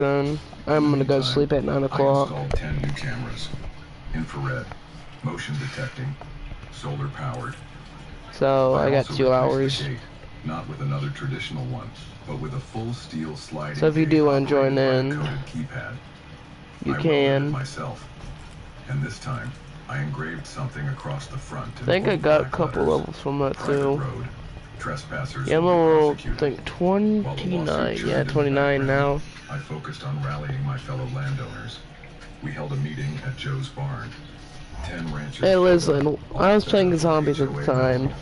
Then I'm gonna go sleep at 9 I o'clock. installed 10 new cameras. Infrared, motion detecting, solar powered. So I got also 2 replaced hours. the gate, not with another traditional one, but with a full steel sliding So if you gate do want to join operated by a in, coded keypad. you I welded it can. myself. And this time, I engraved something across the front I in think I bold got a black couple letters. levels from that Private too. road. Trespassers Yeah, I'm will be level, I prosecuted. think While the lawsuit 29. churned Yeah, in the 29 now. background, I focused on rallying my fellow landowners. We held a meeting at Joe's barn. 10 ranchers. Hey, listen, all I was set playing up with zombies at the HOA time. approval.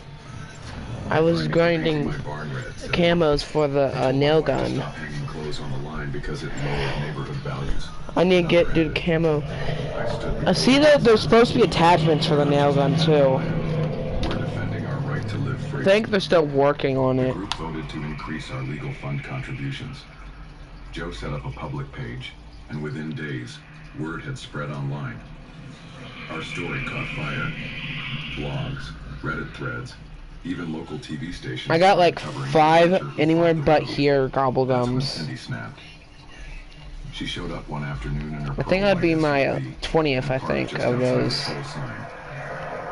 I was Finally grinding painted my barn red, said camos for I the told nail my wife to gun. stop hanging clothes on the line because it lowered neighborhood values. I need to get Another dude ended. camo. I stood I see before that the there's supposed to be attachments for the nail gun too. We're defending our right to live free. I think they're still working on The it. group voted to increase our legal fund contributions. Joe set up a public page, and within days, word had spread online. Our story caught fire. Blogs, Reddit threads, even local TV stations. I got like covering 5 anywhere but road. here That's when gobblegums. Cindy snapped. She showed up one afternoon in her I think that'd be my SUV, 20th, I parked think, just of outside the those. toll sign.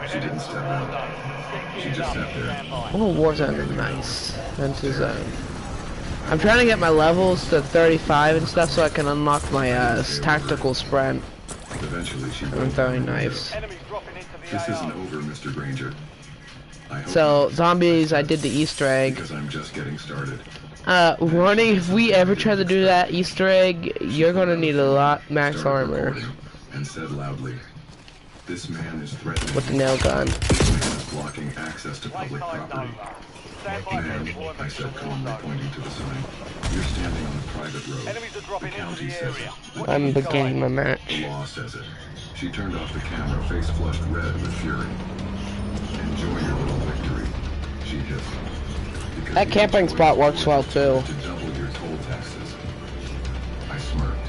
She didn't step out. She just sat there. Oh, Warzone, nice. Enter zone. I'm trying to get my levels to 35 and stuff so I can unlock my tactical sprint. Eventually, she I'm throwing knives. This isn't over, Mr. Granger. I hope So, not. zombies, I did the Easter egg. Because I'm just getting started. Warning, if we ever try to do that Easter egg, you're gonna need a lot max Started armor. recording and said loudly, "This man is threatening With the nail gun. This man is blocking access to public property." "Man," I said calmly, pointing to the sign, "you're standing on a private road. The county says it. I'm beginning my match. The law says it." She turned off the camera, face flushed red with fury. "Enjoy your little victory," she hissed. "Because That the camping HOA spot works well too. to double your toll taxes." I smirked.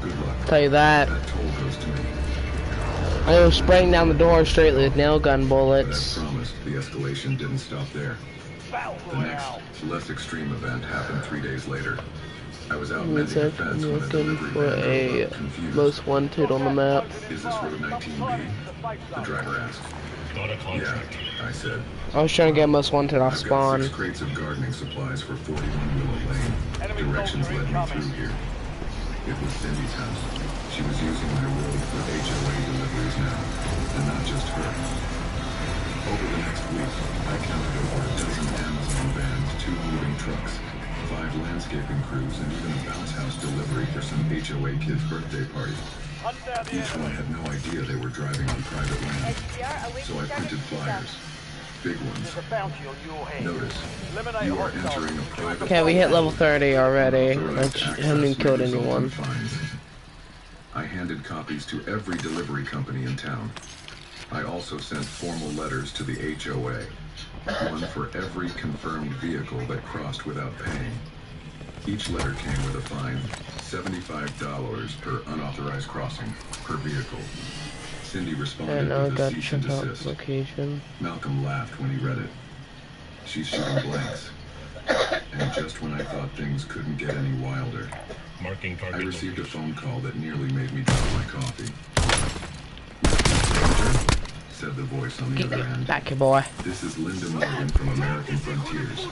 "Good luck. Tell you that. That toll goes to me." I was spraying down the door straightly with nail gun But bullets. as promised, the escalation didn't stop there. The next, less extreme event happened 3 days later. I was out mending a fence I'm when a looking delivery for van a drove up, confused. most wanted on the map. "Is this road 19B?" the driver asked. "Yeah," I said. I was trying to get most wanted off "I've got spawn. 6 crates of gardening supplies for 41 Willow Lane. Directions led me through here." It was Cindy's house. She was using my road for HOA deliveries now, and not just her. Over the next week, I counted over a dozen Amazon vans, 2 moving trucks, 5 landscaping crews, and even a bounce house delivery for some HOA kid's birthday party. Each one had no idea they were driving on private land, so I printed flyers. Big ones. Notice, you are entering a private... Okay, we hit level 30 already. I haven't even killed anyone. I handed copies to every delivery company in town. I also sent formal letters to the HOA, one for every confirmed vehicle that crossed without paying. Each letter came with a fine, $75 per unauthorized crossing per vehicle. Cindy responded And now I with a got cease and check out desist. location. Malcolm laughed when he read it. "She's shooting blanks." And just when I thought things couldn't get any wilder, I received a phone call that nearly made me drop my coffee. Said the voice on the other end. Back here, boy. "This is Linda Morgan from American Frontiers.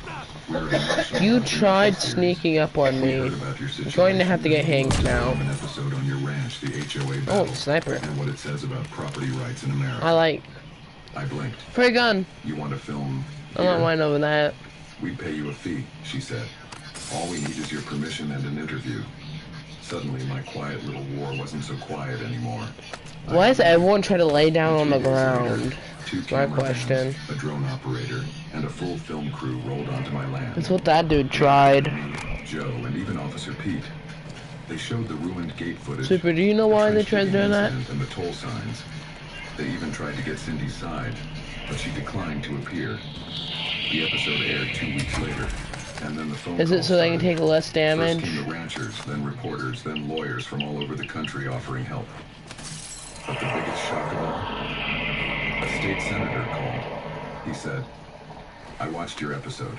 We're an emotional You company tried of series. sneaking up on We me. heard about your You're going to have to get situation. hanged now. An episode on your ranch, the HOA Oh, battle, sniper. and what it says about property rights in America." I like I blinked. free gun. "You want to film I don't here? mind over that. We'd pay you a fee," she said. "All we need is your permission and an interview." Suddenly, my quiet little war wasn't so quiet anymore. Why is everyone trying to lay down on the 3 days later, ground? 2 That's my camera question. vans, a drone operator, and a full film crew rolled onto my land. That's what that dude tried. Me, Joe, and even Officer Pete. They showed the ruined gate footage. Super, do you know the why they trench tried digging doing that? incident, and the toll signs. They even tried to get Cindy's side, but she declined to appear. The episode aired 2 weeks later, and then the phone Is call it so they can started. take less First damage? came the ranchers, then reporters, then lawyers from all over the country offering help. But the biggest shock of all, a state senator called. He said, "I watched your episode.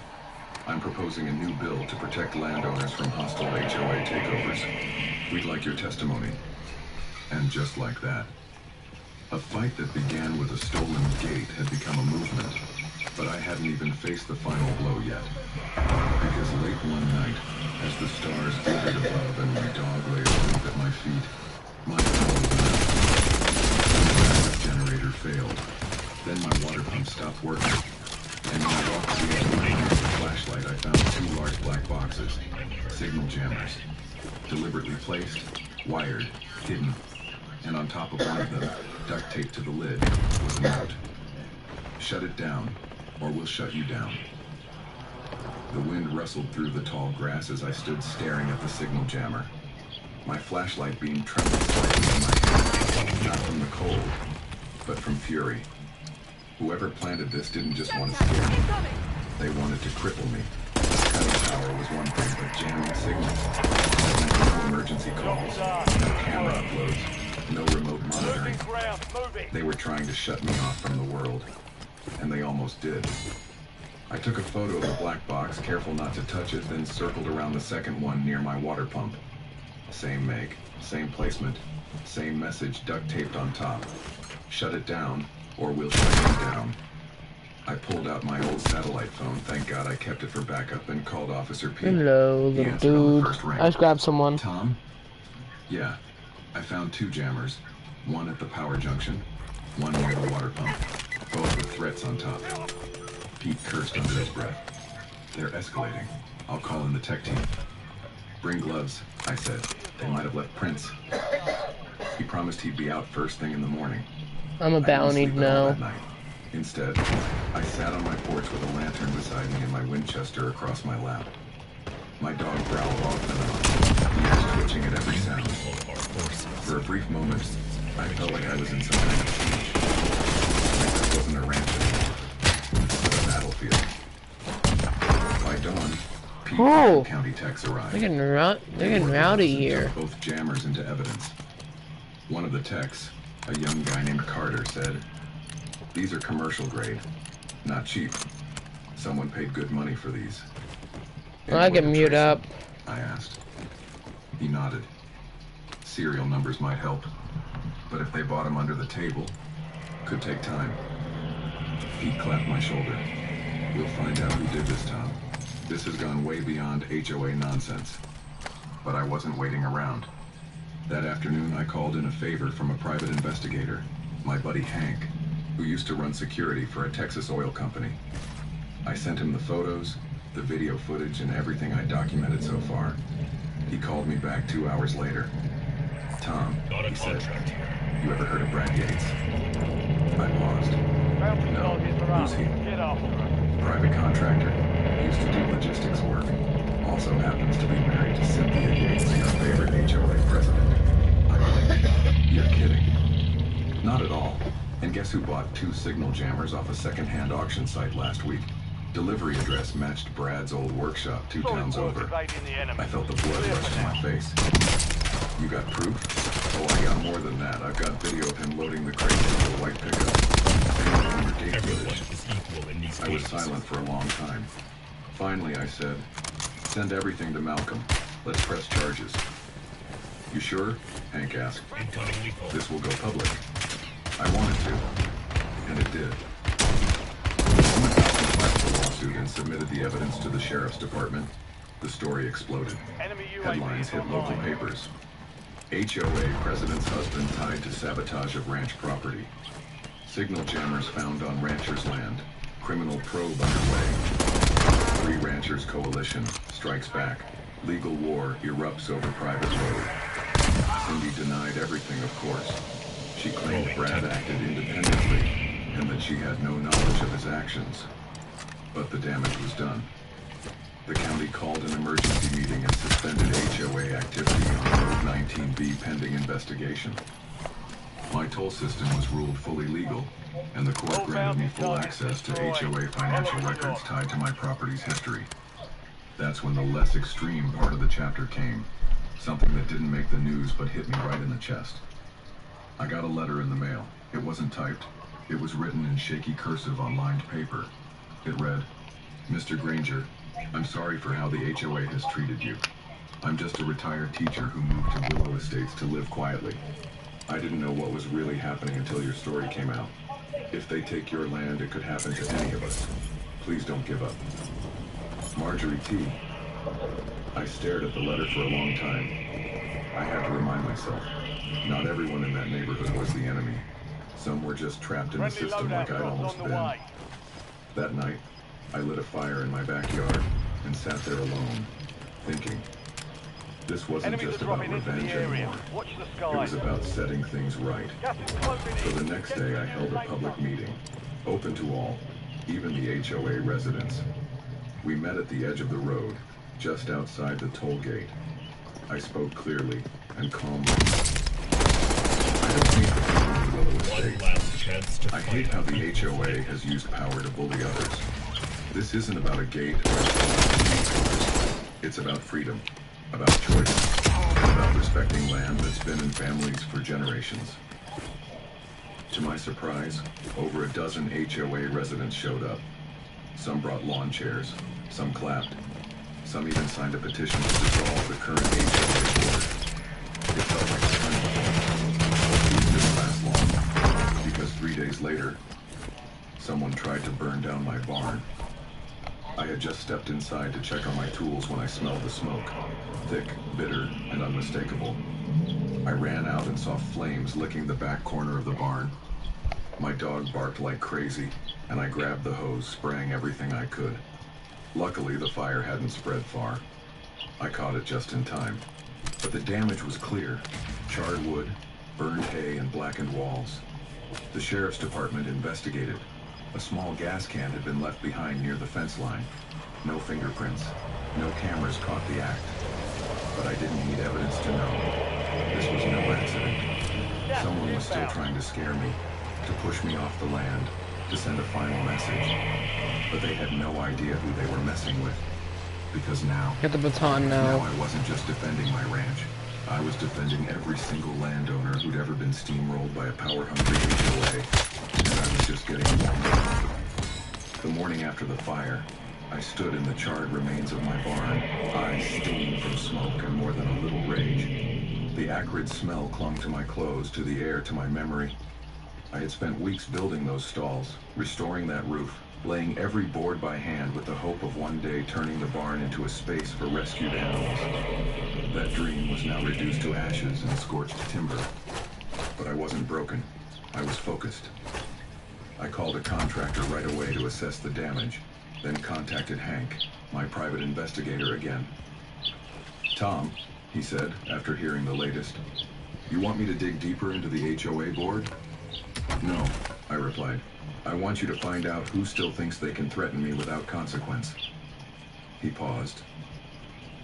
I'm proposing a new bill to protect landowners from hostile HOA takeovers. We'd like your testimony. And just like that, a fight that began with a stolen gate had become a movement, but I hadn't even faced the final blow yet. Because late one night, as the stars glittered above and my dog lay asleep at my feet, my phone went out. The generator failed. Then my water pump stopped working. And when I walked to the edge of my house with a flashlight, I found 2 large black boxes, signal jammers, deliberately placed, wired, hidden, and on top of one of them, duct taped to the lid, was a note. Shut it down, or we'll shut you down. The wind rustled through the tall grass as I stood staring at the signal jammer. My flashlight beam trembled slightly in my hand, not from the cold, but from fury. Whoever planted this didn't just want to scare me. They wanted to cripple me. Cutting power was one thing, but jamming signals. No emergency calls, no camera uploads, no remote monitoring. They were trying to shut me off from the world. And they almost did. I took a photo of the black box, careful not to touch it, then circled around the second one near my water pump. Same make, same placement, same message duct taped on top. Shut it down, or we'll shut you down. I pulled out my old satellite phone. Thank God I kept it for backup and called Officer P. Hello, little dude. I just grabbed someone. Tom? Yeah. I found 2 jammers. One at the power junction, one near the water pump. Both with threats on top. Pete cursed under his breath. They're escalating. I'll call in the tech team. Bring gloves, I said. They might have left prints. He promised he'd be out first thing in the morning. I'm a bounty now. Instead, I sat on my porch with a lantern beside me and my Winchester across my lap. My dog growled off and on, ears twitching at every sound. For a brief moment, I felt like I was in some kind of siege. Like this wasn't a ranch anymore, but a battlefield. By dawn, Pete and county techs arrived. They're getting rowdy here. Both jammers into evidence. One of the techs, a young guy named Carter, said, "These are commercial grade, not cheap. Someone paid good money for these." I can mute up. I asked. He nodded. Serial numbers might help, but if they bought them under the table, could take time. Pete clapped my shoulder. We'll find out who did this, Tom. This has gone way beyond HOA nonsense. But I wasn't waiting around. That afternoon, I called in a favor from a private investigator, my buddy Hank, who used to run security for a Texas oil company. I sent him the photos, the video footage, and everything I documented so far. He called me back 2 hours later. "Tom," he said, "you ever heard of Brad Yates?" I paused. "No, who's he?" "Private contractor. Used to do logistics work. Also happens to be married to Cynthia Yates, your favorite HOA president." I blinked. "You're kidding." "Not at all. And guess who bought 2 signal jammers off a second-hand auction site last week? Delivery address matched Brad's old workshop 2 towns over." I felt the blood rush to my face. "You got proof?" "Oh, I got more than that. I've got video of him loading the crates into a white pickup. I was silent for a long time. Finally, I said, "Send everything to Malcolm. Let's press charges." "You sure?" Hank asked. "This will go public." I wanted to, and it did. The moment Malcolm filed the lawsuit and submitted the evidence to the sheriff's department, the story exploded. Headlines hit local papers. HOA president's husband tied to sabotage of ranch property. Signal jammers found on rancher's land. Criminal probe underway. 3 ranchers coalition strikes back. Legal war erupts over private road. Cindy denied everything, of course. She claimed Brad acted independently and that she had no knowledge of his actions. But the damage was done. The county called an emergency meeting and suspended HOA activity on Road 19B pending investigation. My toll system was ruled fully legal, and the court granted me full access to HOA financial records tied to my property's history. That's when the less extreme part of the chapter came, something that didn't make the news but hit me right in the chest. I got a letter in the mail. It wasn't typed. It was written in shaky cursive on lined paper. It read, "Mr. Granger, I'm sorry for how the HOA has treated you. I'm just a retired teacher who moved to Willow Estates to live quietly. I didn't know what was really happening until your story came out. If they take your land, it could happen to any of us. Please don't give up. Marjorie T. I stared at the letter for a long time. I had to remind myself, not everyone in that neighborhood was the enemy. Some were just trapped in the system like I'd almost been. That night, I lit a fire in my backyard and sat there alone, thinking. This wasn't just about revenge anymore. It was about setting things right. So the next day I held a public meeting, open to all, even the HOA residents. We met at the edge of the road, just outside the toll gate. I spoke clearly and calmly. I don't hate the people in Willow Estates. I hate how the HOA has used power to bully others. This isn't about a gate or a it's about freedom. About choice, about respecting land that's been in families for generations. To my surprise, over a dozen HOA residents showed up. Some brought lawn chairs, some clapped, some even signed a petition to dissolve the current HOA board. It felt like a turning point. It didn't last long, because 3 days later, someone tried to burn down my barn. I had just stepped inside to check on my tools when I smelled the smoke. Thick, bitter, and unmistakable. I ran out and saw flames licking the back corner of the barn. My dog barked like crazy, and I grabbed the hose, spraying everything I could. Luckily, the fire hadn't spread far. I caught it just in time. But the damage was clear. Charred wood, burned hay, and blackened walls. The sheriff's department investigated. A small gas can had been left behind near the fence line. No fingerprints. No cameras caught the act. But I didn't need evidence to know. This was no accident. Someone was still trying to scare me, to push me off the land, to send a final message. But they had no idea who they were messing with. Because now... Get the baton now. Now I wasn't just defending my ranch. I was defending every single landowner who'd ever been steamrolled by a power-hungry HOA. And I was just getting warmed. The morning after the fire, I stood in the charred remains of my barn, eyes steaming from smoke and more than a little rage. The acrid smell clung to my clothes, to the air, to my memory. I had spent weeks building those stalls, restoring that roof, laying every board by hand with the hope of one day turning the barn into a space for rescued animals. That dream was now reduced to ashes and scorched timber. But I wasn't broken. I was focused. I called a contractor right away to assess the damage, then contacted Hank, my private investigator again. "Tom," he said, after hearing the latest, "you want me to dig deeper into the HOA board?" "No," I replied. "I want you to find out who still thinks they can threaten me without consequence." He paused.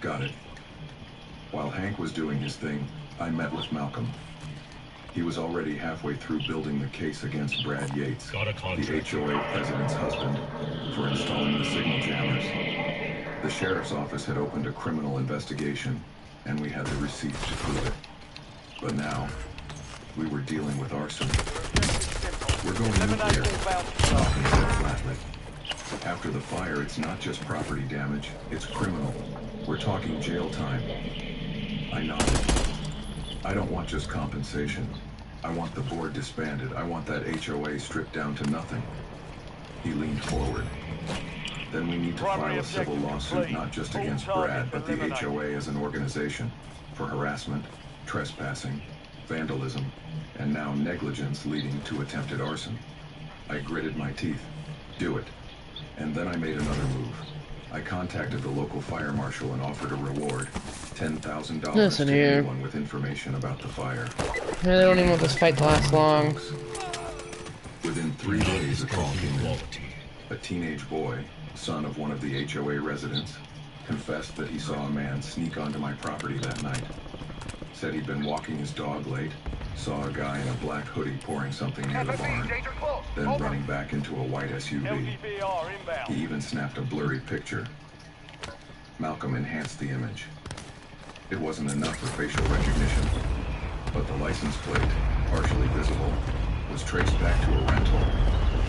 "Got it." While Hank was doing his thing, I met with Malcolm. He was already halfway through building the case against Brad Yates, the HOA president's husband, for installing the signal jammers. The sheriff's office had opened a criminal investigation, and we had the receipts to prove it. But now, we were dealing with arson. "We're going nuclear," Malcolm said flatly. "After the fire, it's not just property damage, it's criminal. We're talking jail time." I nodded. "I don't want just compensation. I want the board disbanded. I want that HOA stripped down to nothing." He leaned forward. "Then we need to file a civil lawsuit not just against Brad, but the HOA as an organization, for harassment, trespassing, vandalism, and now negligence leading to attempted arson." I gritted my teeth. "Do it." And then I made another move. I contacted the local fire marshal and offered a reward, $10,000 to anyone with information about the fire. They don't even want this fight to last long. Within 3 days, a call came in. A teenage boy, son of one of the HOA residents, confessed that he saw a man sneak onto my property that night. Said he'd been walking his dog late, saw a guy in a black hoodie pouring something near the barn, then running back into a white SUV. He even snapped a blurry picture. Malcolm enhanced the image. It wasn't enough for facial recognition, but the license plate, partially visible, was traced back to a rental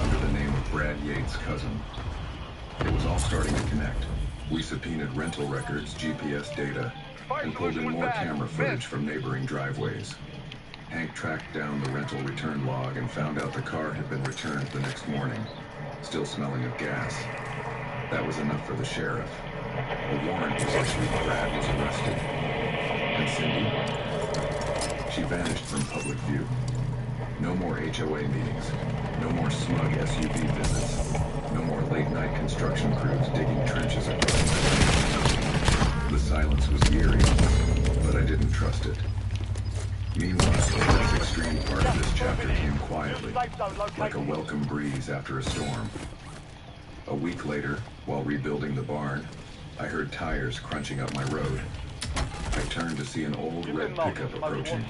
under the name of Brad Yates' cousin. It was all starting to connect. We subpoenaed rental records, GPS data, and pulled in more camera footage from neighboring driveways. Hank tracked down the rental return log and found out the car had been returned the next morning, still smelling of gas. That was enough for the sheriff. A warrant was issued, Brad was arrested. And Cindy? She vanished from public view. No more HOA meetings. No more smug SUV visits. No more late-night construction crews digging trenches across my. The silence was eerie, but I didn't trust it. Meanwhile, the less extreme part of this chapter came quietly, like a welcome breeze after a storm. A week later, while rebuilding the barn, I heard tires crunching up my road. I turned to see an old red pickup approaching,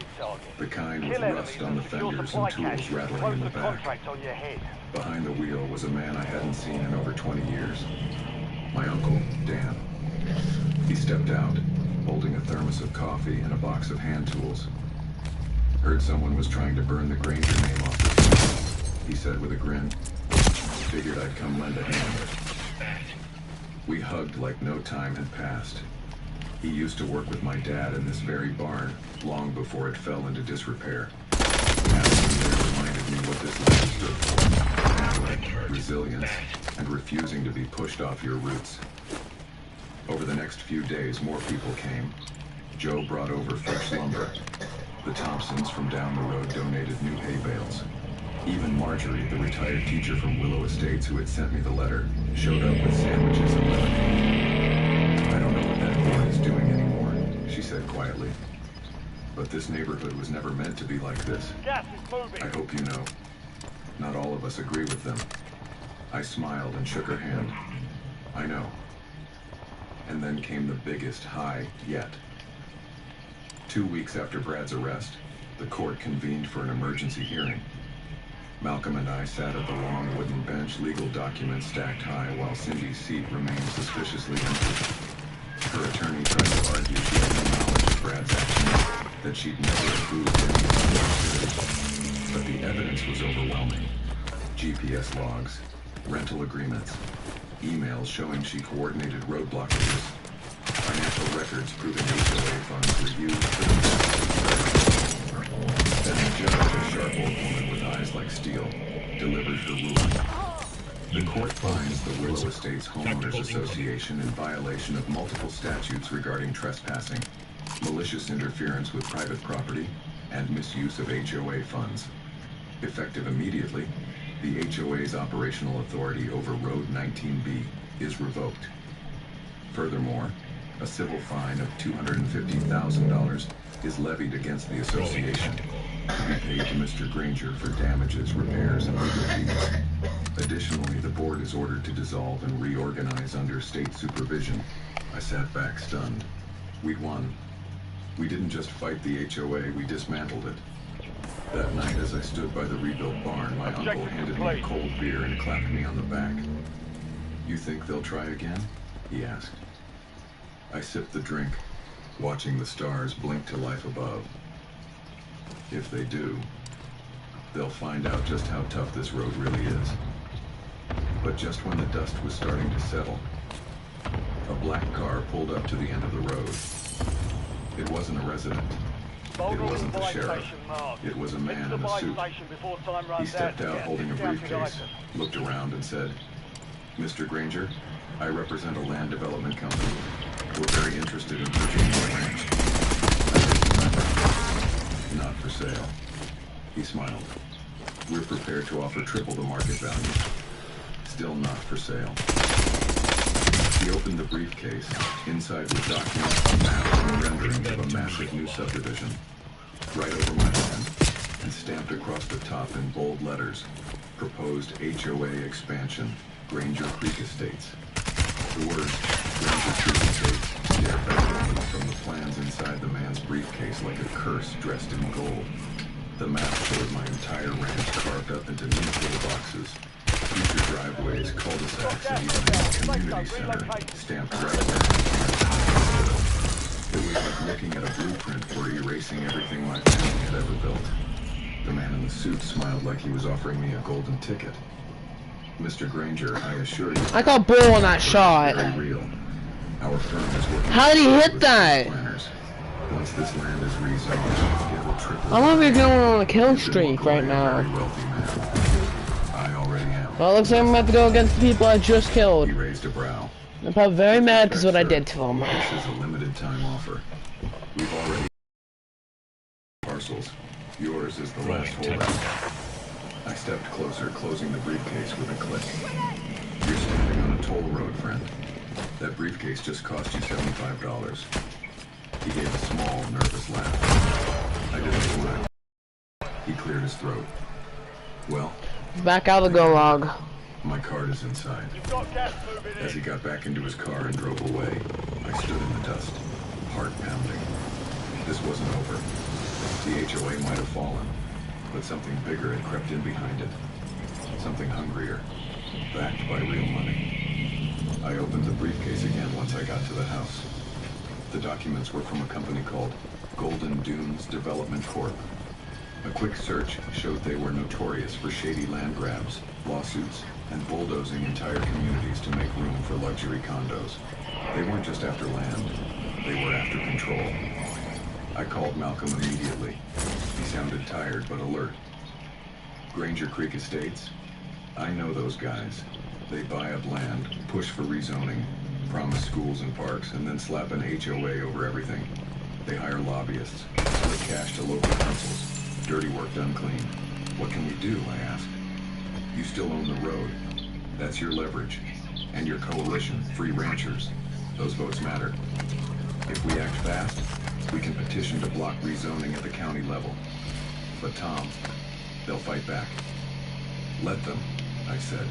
the kind with rust on the fenders and tools rattling in the back. Behind the wheel was a man I hadn't seen in over 20 years. My uncle, Dan. He stepped out, holding a thermos of coffee and a box of hand tools. Heard someone was trying to burn the Granger name off the phone, he said with a grin. Figured I'd come lend a hand. We hugged like no time had passed. He used to work with my dad in this very barn, long before it fell into disrepair. Asking there reminded me what this life stood for. Intellect, resilience, and refusing to be pushed off your roots. Over the next few days, more people came. Joe brought over fresh lumber. The Thompsons from down the road donated new hay bales. Even Marjorie, the retired teacher from Willow Estates who had sent me the letter, showed up with sandwiches and lemonade. I don't know what that board is doing anymore, she said quietly. But this neighborhood was never meant to be like this. Gas is moving. I hope you know. Not all of us agree with them. I smiled and shook her hand. I know. And then came the biggest high yet. 2 weeks after Brad's arrest, the court convened for an emergency hearing. Malcolm and I sat at the long wooden bench, legal documents stacked high, while Cindy's seat remained suspiciously empty. Her attorney tried to argue she had no knowledge of Brad's actions, that she'd never approved any of his activities. But the evidence was overwhelming. GPS logs, rental agreements, emails showing she coordinated road blockages, financial records proving HOA funds were used for the. Then the judge, a sharp old woman with eyes like steel, delivered her ruling. The court finds the Willow Estates Homeowners Association in violation of multiple statutes regarding trespassing, malicious interference with private property, and misuse of HOA funds. Effective immediately, the HOA's operational authority over Road 19B is revoked. Furthermore, a civil fine of $250,000 is levied against the association, to be paid to Mr. Granger for damages, repairs, and legal fees. Additionally, the board is ordered to dissolve and reorganize under state supervision. I sat back stunned. We'd won. We didn't just fight the HOA, we dismantled it. That night, as I stood by the rebuilt barn, my uncle handed me a cold beer and clapped me on the back. "You think they'll try again?" he asked. I sipped the drink, watching the stars blink to life above. If they do, they'll find out just how tough this road really is. But just when the dust was starting to settle, a black car pulled up to the end of the road. It wasn't a resident. It wasn't the sheriff. It was a man in a suit. He stepped out holding a briefcase, looked around and said, "Mr. Granger, I represent a land development company. We're very interested in purchasing the ranch." "Not for sale." He smiled. "We're prepared to offer triple the market value." "Still not for sale." He opened the briefcase. Inside were documents, maps, and renderings of a massive new subdivision. Right over my hand, and stamped across the top in bold letters, "Proposed HOA expansion, Granger Creek Estates." The words, "Granger Creek Estates," stared back at me from the plans inside the man's briefcase like a curse dressed in gold. The map showed my entire ranch carved up into neat little boxes. Future driveways, cul-de-sacs, and even a community center stamped right there. It was like looking at a blueprint for erasing everything my family had ever built. The man in the suit smiled like he was offering me a golden ticket. "Mr. Granger, I assure you..." I got bull on that shot. Very real. Our firm is working. How did he hit with that? planners. Once this land is rezoned, it will triple. I'm over here going on a kill You could streak walk away right a now. very wealthy man. I already am. Well, it looks like I'm about to go against the people I just killed. He raised a brow. I'm probably very With mad because what I respect, did to him. This is a limited time offer. We've already parcels. Yours is the last holdout. I stepped closer, closing the briefcase with a click. You're standing on a toll road, friend. That briefcase just cost you $75. He gave a small, nervous laugh. I didn't smile. He cleared his throat. Well, Back out of the gulag. my card is inside. As he got back into his car and drove away, I stood in the dust, heart pounding. This wasn't over. The HOA might have fallen, but something bigger had crept in behind it. Something hungrier, backed by real money. I opened the briefcase again once I got to the house. The documents were from a company called Golden Dunes Development Corp. A quick search showed they were notorious for shady land grabs, lawsuits, and bulldozing entire communities to make room for luxury condos. They weren't just after land, they were after control. I called Malcolm immediately. He sounded tired but alert. Granger Creek Estates? I know those guys. They buy up land, push for rezoning, promise schools and parks, and then slap an HOA over everything. They hire lobbyists, split cash to local councils. Dirty work done clean. What can we do, I asked. You still own the road. That's your leverage. And your coalition, Free Ranchers. Those votes matter. If we act fast, we can petition to block rezoning at the county level. But Tom, they'll fight back. Let them, I said.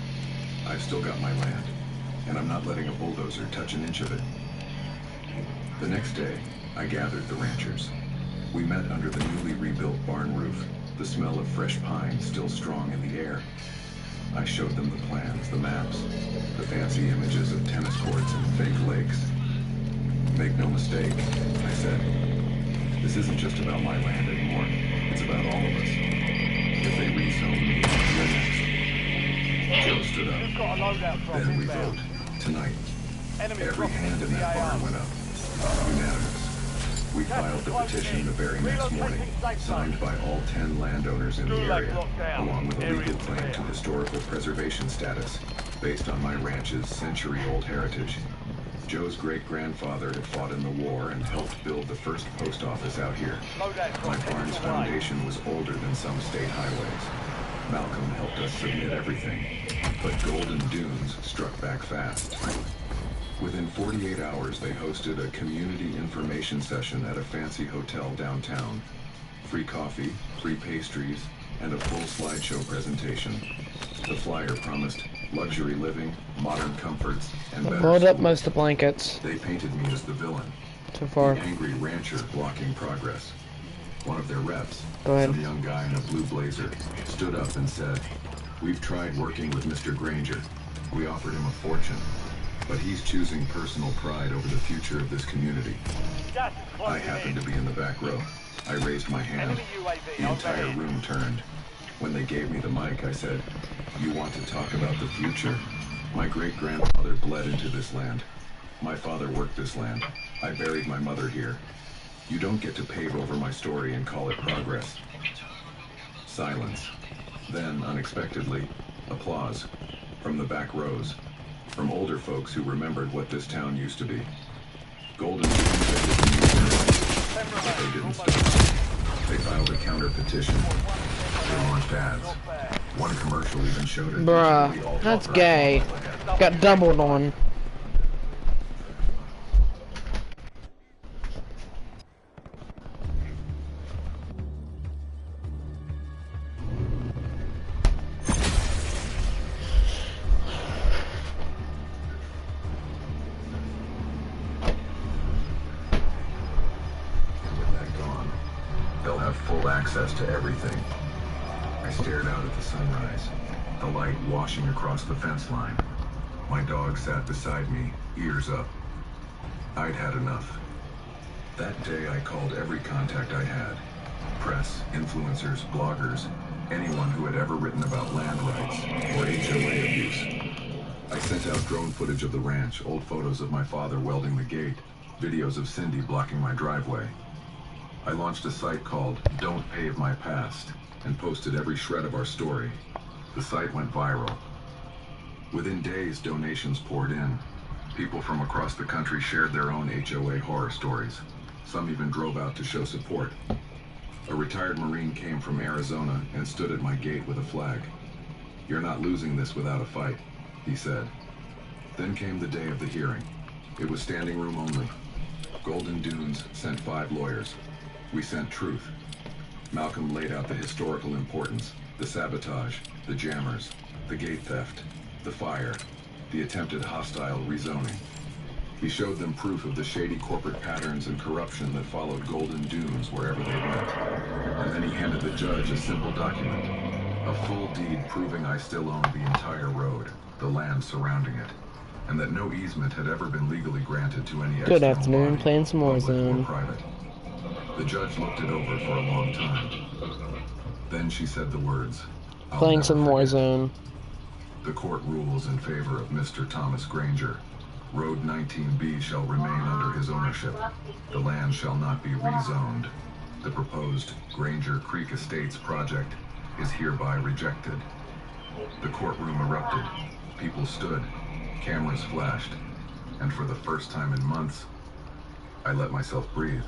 I've still got my land, and I'm not letting a bulldozer touch an inch of it. The next day, I gathered the ranchers. We met under the newly rebuilt barn roof, the smell of fresh pine still strong in the air. I showed them the plans, the maps, the fancy images of tennis courts and fake lakes. Make no mistake, I said. This isn't just about my land anymore. It's about all of us. If they rezone me, you're next. Joe stood up. Then we vote. Tonight. Every hand in that barn went up. Unanimous. We filed the petition the very next morning, signed by all 10 landowners in the area, along with a legal claim to historical preservation status, based on my ranch's century-old heritage. Joe's great-grandfather had fought in the war and helped build the first post office out here. My farm's foundation was older than some state highways. Malcolm helped us submit everything, but Golden Dunes struck back fast. Within 48 hours, they hosted a community information session at a fancy hotel downtown. Free coffee, free pastries, and a full slideshow presentation. The flyer promised luxury living, modern comforts, and better Load up schools. most of the blankets. They painted me as the villain, So far. the angry rancher blocking progress. One of their reps, Go ahead. some young guy in a blue blazer, stood up and said, "We've tried working with Mr. Granger. We offered him a fortune, but he's choosing personal pride over the future of this community." I happened to be in the back row. I raised my hand. The entire room turned. When they gave me the mic, I said, "You want to talk about the future? My great-grandfather bled into this land. My father worked this land. I buried my mother here. You don't get to pave over my story and call it progress." Silence. Then, unexpectedly, applause. From the back rows. From older folks who remembered what this town used to be. Golden Dunes had been used, but they didn't stop. They filed a counter petition. They launched ads. One commercial even showed it. Bruh, that's gay. Got doubled on. They'll have full access to everything. I stared out at the sunrise, the light washing across the fence line. My dog sat beside me, ears up. I'd had enough. That day I called every contact I had. Press, influencers, bloggers, anyone who had ever written about land rights or HOA abuse. I sent out drone footage of the ranch, old photos of my father welding the gate, videos of Cindy blocking my driveway. I launched a site called Don't Pave My Past and posted every shred of our story. The site went viral. Within days, donations poured in. People from across the country shared their own HOA horror stories. Some even drove out to show support. A retired Marine came from Arizona and stood at my gate with a flag. "You're not losing this without a fight," he said. Then came the day of the hearing. It was standing room only. Golden Dunes sent 5 lawyers. We sent truth. Malcolm laid out the historical importance, the sabotage, the jammers, the gate theft, the fire, the attempted hostile rezoning. He showed them proof of the shady corporate patterns and corruption that followed Golden Dunes wherever they went. And then he handed the judge a simple document, a full deed proving I still owned the entire road, the land surrounding it, and that no easement had ever been legally granted to any Good external afternoon, body, playing some public or Warzone. private. The judge looked it over for a long time. Then she said the words, "I'll Playing never some forget." Warzone. The court rules in favor of Mr. Thomas Granger. Road 19B shall remain under his ownership. The land shall not be rezoned. The proposed Granger Creek Estates project is hereby rejected. The courtroom erupted. People stood. Cameras flashed. And for the first time in months, I let myself breathe.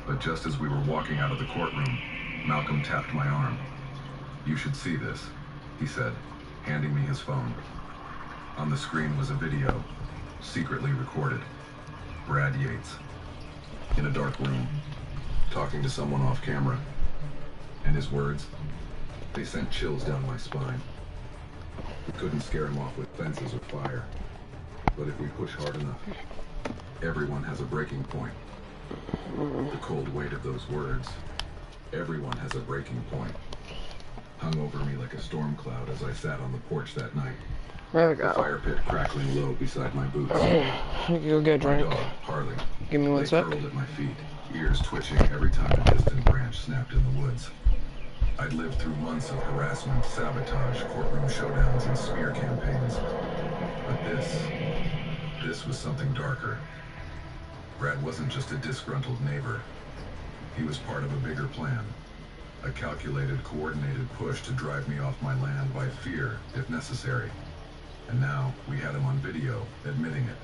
But just as we were walking out of the courtroom, Malcolm tapped my arm. "You should see this," he said, handing me his phone. On the screen was a video, secretly recorded. Brad Yates, in a dark room, talking to someone off camera. And his words, they sent chills down my spine. We couldn't scare him off with fences or fire. But if we push hard enough, everyone has a breaking point. The cold weight of those words, everyone has a breaking point, hung over me like a storm cloud as I sat on the porch that night. There we The go. fire pit crackling low beside my boots. Go get a My drink. dog, Harley, Give me one lay sec. curled at my feet, ears twitching every time a distant branch snapped in the woods. I'd lived through months of harassment, sabotage, courtroom showdowns, and smear campaigns. But this was something darker. Brad wasn't just a disgruntled neighbor. He was part of a bigger plan. A calculated, coordinated push to drive me off my land by fear, if necessary. And now, we had him on video, admitting it.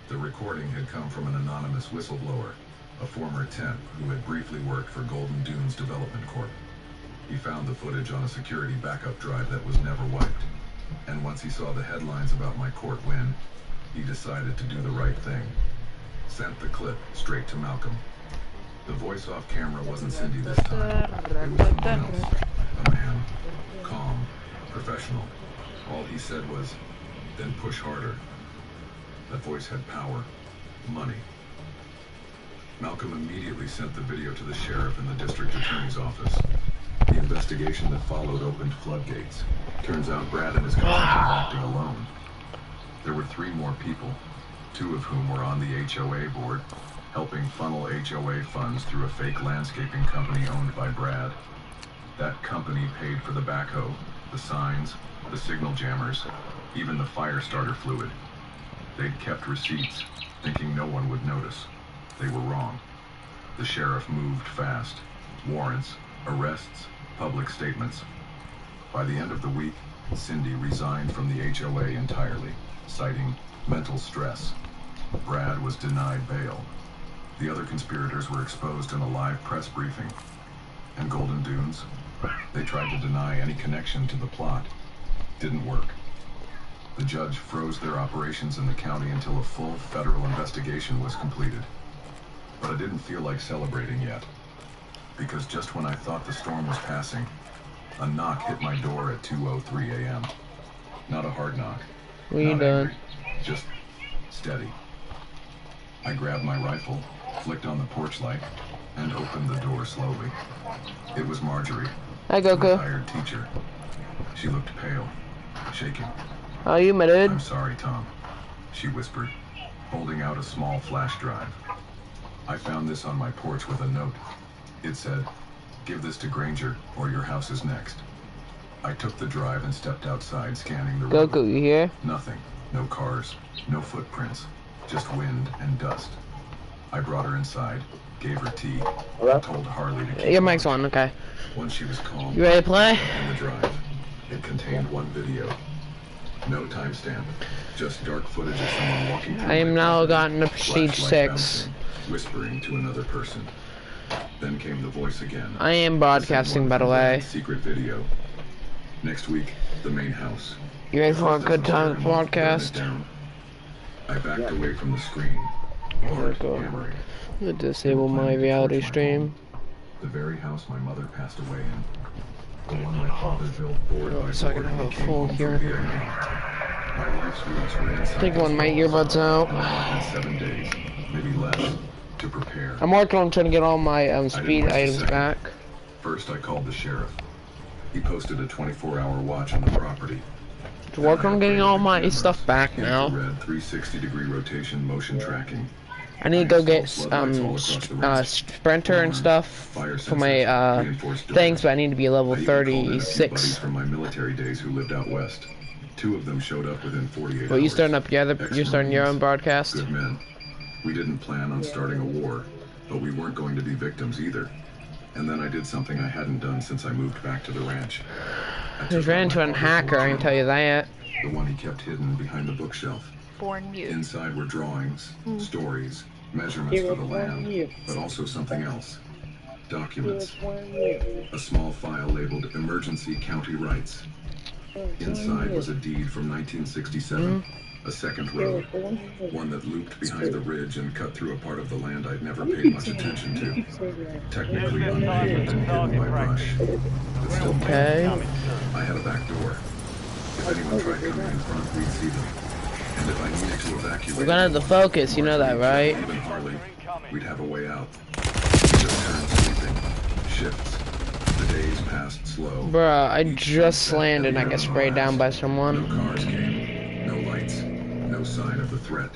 The recording had come from an anonymous whistleblower, a former temp who had briefly worked for Golden Dunes Development Corp. He found the footage on a security backup drive that was never wiped. And once he saw the headlines about my court win, he decided to do the right thing. Sent the clip straight to Malcolm. The voice off camera wasn't Cindy this time. It was someone else. A man. Calm. Professional. All he said was, "Then push harder." That voice had power. Money. Malcolm immediately sent the video to the sheriff and the district attorney's office. The investigation that followed opened floodgates. Turns out Brad and his cousin were acting alone. There were 3 more people, 2 of whom were on the HOA board, helping funnel HOA funds through a fake landscaping company owned by Brad. That company paid for the backhoe, the signs, the signal jammers, even the fire starter fluid. They'd kept receipts, thinking no one would notice. They were wrong. The sheriff moved fast. Warrants, arrests, public statements. By the end of the week, Cindy resigned from the HOA entirely, citing mental stress. Brad was denied bail. The other conspirators were exposed in a live press briefing. And Golden Dunes? They tried to deny any connection to the plot. Didn't work. The judge froze their operations in the county until a full federal investigation was completed. But I didn't feel like celebrating yet. Because just when I thought the storm was passing, a knock hit my door at 2:03 a.m. Not a hard knock. What are you Not doing? angry. Just steady. I grabbed my rifle, flicked on the porch light, and opened the door slowly. It was Marjorie, Hi, the Goku. retired teacher. She looked pale, shaking. How are you, my dude? "I'm sorry, Tom," she whispered, holding out a small flash drive. "I found this on my porch with a note. It said, 'Give this to Granger, or your house is next.'" I took the drive and stepped outside, scanning the road. Goku, you here? Nothing. No cars. No footprints. Just wind and dust. I brought her inside, gave her tea, and told Harley to keep Your mic's on, okay. Once she was calm, You ready to play? in the drive. It contained one video. No timestamp. Just dark footage of someone walking through I am my now property, gotten to Prestige flashlight 6. bouncing, whispering to another person. Then came the voice again. I am broadcasting, by the way. Secret video. Next week, the main house. You ready for a good time to Burn it broadcast? down. I backed away from the screen. Hard Go. hammering. To disable my reality stream. The very house my mother passed away in. The one my father built board by So I can board have when a he came full home here. from Vietnam. My life's roots were inside. Take one of my earbuds out. In 7 days, maybe less, to prepare. I'm working on trying to get all my speed waste a items second. back. First, I called the sheriff. He posted a 24-hour watch on the property. Working on getting all my stuff back now. Red 360-degree rotation motion tracking. I need to go get sprinter and stuff for my things, but I need to be level I even called in a few buddies 36. from my military days who lived out west. 2 of them showed up within 48 Well, you hours. starting up your other? You're starting your own broadcast. Good men. We didn't plan on starting a war, but we weren't going to be victims either. And then I did something I hadn't done since I moved back to the ranch. I He's took ran out into my a father's hacker, I old can tell you that. the one he kept hidden behind the bookshelf. Born mute. Inside were drawings, stories, measurements for the land, but also something else. Documents. A small file labeled Emergency County Rights. Inside was a deed from 1967, a second road, one that looped behind the ridge and cut through a part of the land I'd never paid much attention to. Technically unpaved and hidden by brush, but still Okay. I had a back door. If anyone tried coming in front, we'd see them. And if I needed to evacuate, We're gonna have the focus, you know that, right? even Harley, we'd have a way out. We just turned sleeping. Shifts. The days passed slow. Bruh, I just landed and I got sprayed down by No someone. cars came. No lights. No sign of the threat.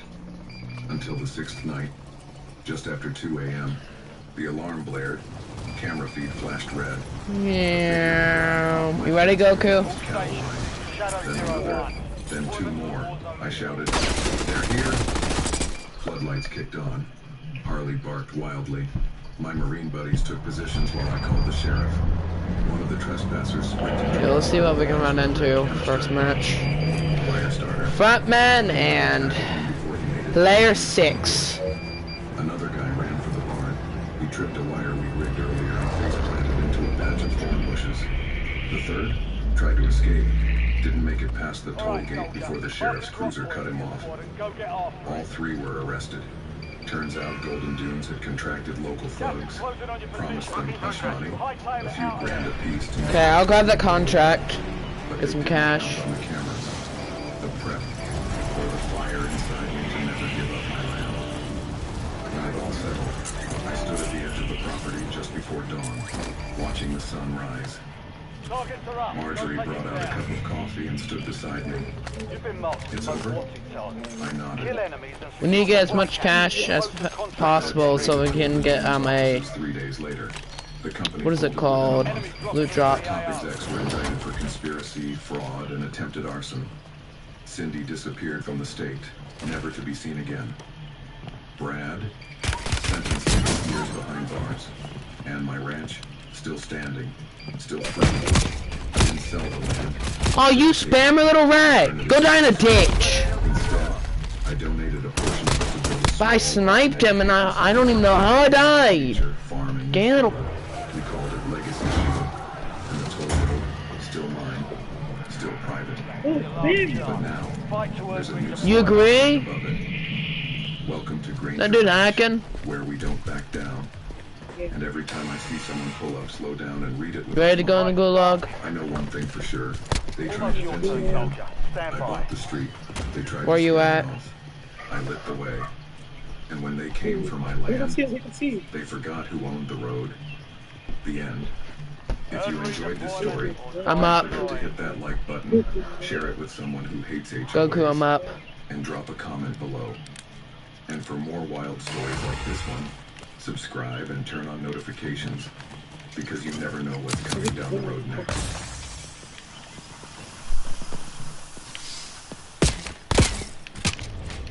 Until the 6th night. Just after 2 a.m., the alarm blared. Camera feed flashed red. Yeah. You ready, Goku? Then another. Then 2 more. I shouted, "They're here!" Floodlights kicked on. Harley barked wildly. My Marine buddies took positions while I called the sheriff. One of the trespassers sprinted. Okay, let's see what we can run into first match. Fire starter. Frontman and Before he made it, player 6. another guy ran for the barn. He tripped a wire we rigged earlier and face planted into a patch of thorn bushes. The third tried to escape. Didn't make it past the toll gate before the sheriff's cruiser cut him off. All 3 were arrested. Turns out Golden Dunes had contracted local thugs, promised them hush money, a few grand apiece to Okay, I'll grab that contract. but Get they some didn't cash. count on the cameras, the prep, or the fire inside me to never give up my land. When it all settled, I stood at the edge of the property just before dawn, watching the sun rise. Marjorie brought out a cup of coffee and stood beside me. It's over? I nodded. We need to get as much cash as possible so we can get a 3 days later, the company what is it folded called? with an Loot drop. Top execs were indicted for conspiracy, fraud, and attempted arson. Cindy disappeared from the state, never to be seen again. Brad, sentenced to 8 years behind bars. And my ranch, still standing, still free. I didn't sell the land. Oh, you spammer little rat! Go down a ditch! Instead, I donated a portion of it to build a But I small sniped him and I don't even know how I died! nature farming. Dang little... We called it Legacy Shield, and the toll road, still mine, still private. But now, there's a new sign You agree? above it. Welcome to Granger, That dude hacking? where we don't back down. And every time I see someone pull up, slow down and read it with Ready to a go in the smile. gulag? I know one thing for sure. They tried to fence me in. I blocked the street. They tried Where to you scare me at? off. I lit the way. And when they came for my land, they forgot who owned the road. The end. If you enjoyed this story, I'm up. don't forget to hit that like button, share it with someone who hates HOAs, Goku, I'm up. and drop a comment below. And for more wild stories like this one, subscribe and turn on notifications, because you never know what's coming down the road next.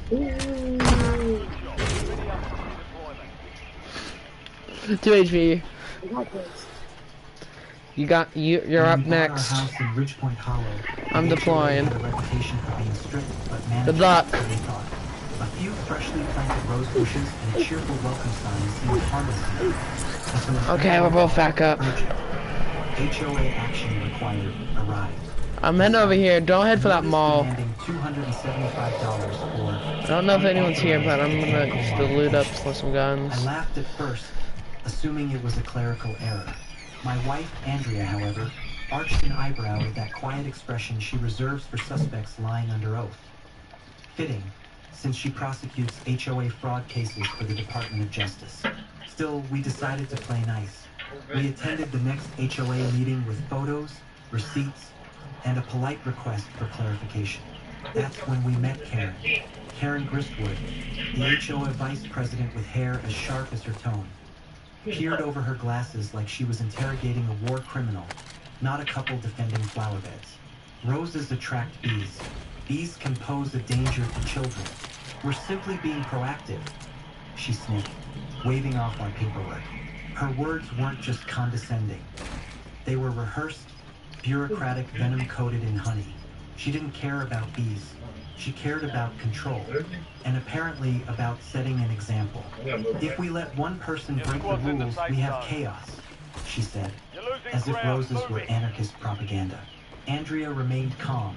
Two HP. You're up next. Our house in Ridgepoint Hollow, I'm the deploying. HOA had a reputation for being strict, but Good manageable, luck. so they thought. A few freshly planted rose bushes and a cheerful welcome sign seemed harmless enough. Until an Okay, we're both back up. urgent HOA action required arrived. I'm heading over here. Don't head for that mall. Demanding $275 for I don't know if anyone's here, but I'm gonna just loot up some guns. I laughed at first, assuming it was a clerical error. My wife, Andrea, however, arched an eyebrow at that quiet expression she reserves for suspects lying under oath. Fitting, since she prosecutes HOA fraud cases for the Department of Justice. Still, we decided to play nice. We attended the next HOA meeting with photos, receipts, and a polite request for clarification. That's when we met Karen. Karen Gristwood, the HOA vice president with hair as sharp as her tone. Peered over her glasses like she was interrogating a war criminal, not a couple defending flower beds. Roses attract bees. Bees can pose a danger to children. We're simply being proactive, she sniffed, waving off our paperwork. Her words weren't just condescending. They were rehearsed, bureaucratic venom coated in honey. She didn't care about bees. She cared about control, and apparently about setting an example. If we let one person break the rules, we have chaos, she said, as if roses were anarchist propaganda. Andrea remained calm,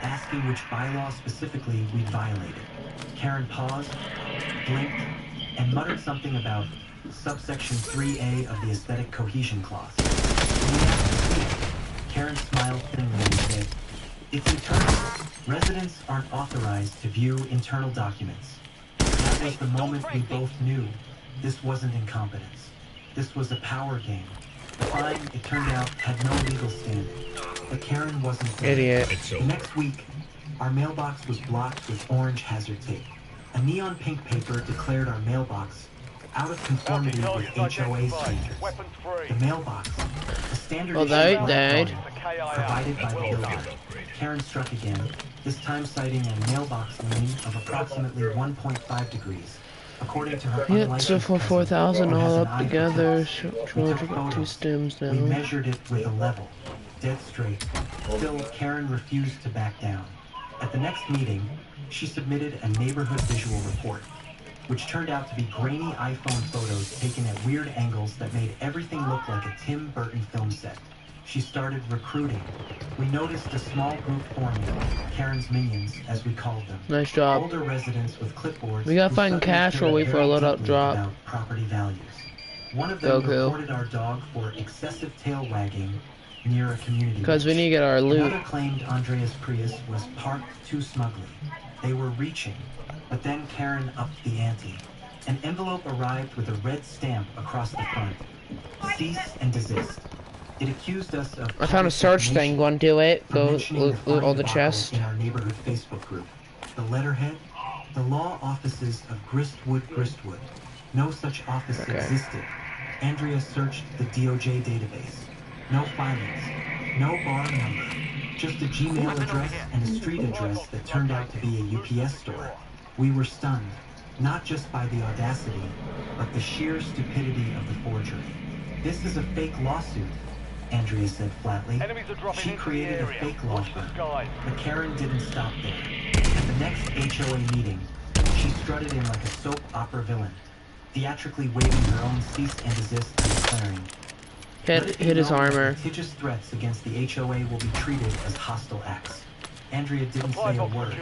asking which bylaw specifically we violated. Karen paused, blinked, and muttered something about subsection 3A of the Aesthetic Cohesion Clause. When we asked to see it, Karen smiled thinly and said, "It's internal. Residents aren't authorized to view internal documents." That was the moment we both knew this wasn't incompetence. This was a power game. The fine, it turned out, had no legal standing. But Karen wasn't there. Idiot. The next week, our mailbox was blocked with orange hazard tape. A neon pink paper declared our mailbox out of conformity with HOA standards. The mailbox, a standard issue black died. provided by the builder. Karen struck again, this time citing a mailbox lane of approximately 1.5 degrees. According to her Yeah, unlicensed so for cousin, 4,000 who has all an up eye for together. text. We George took got two photos. stems We now. measured it with a level, dead straight. Still, Karen refused to back down. At the next meeting, she submitted a neighborhood visual report, which turned out to be grainy iPhone photos taken at weird angles that made everything look like a Tim Burton film set. She started recruiting. We noticed a small group forming, Karen's minions, as we called them. Nice job. Older residents with clipboards. We gotta who find suddenly cash cared or wait for a very loadout deeply drop. about property values. One of them Goku. reported our dog for excessive tail wagging near a community. Because we need to get our loot. Another claimed Andrea's Prius was parked too smugly. They were reaching, but then Karen upped the ante. An envelope arrived with a red stamp across the front. Cease and desist. It accused us of I found a search thing. Go and do it. Go loot all the chests. in our neighborhood Facebook group. The letterhead, the law offices of Gristwood. No such office existed. Andrea searched the DOJ database. No filings, no bar number, just a Gmail address and a street address that turned out to be a UPS store. We were stunned, not just by the audacity, but the sheer stupidity of the forgery. This is a fake lawsuit, Andrea said flatly. She created a fake law firm, but Karen didn't stop there. At the next HOA meeting, she strutted in like a soap opera villain, theatrically waving her own cease and desist and declaring, Hit his armor. litigious threats against the HOA will be treated as hostile acts. Andrea didn't say a word.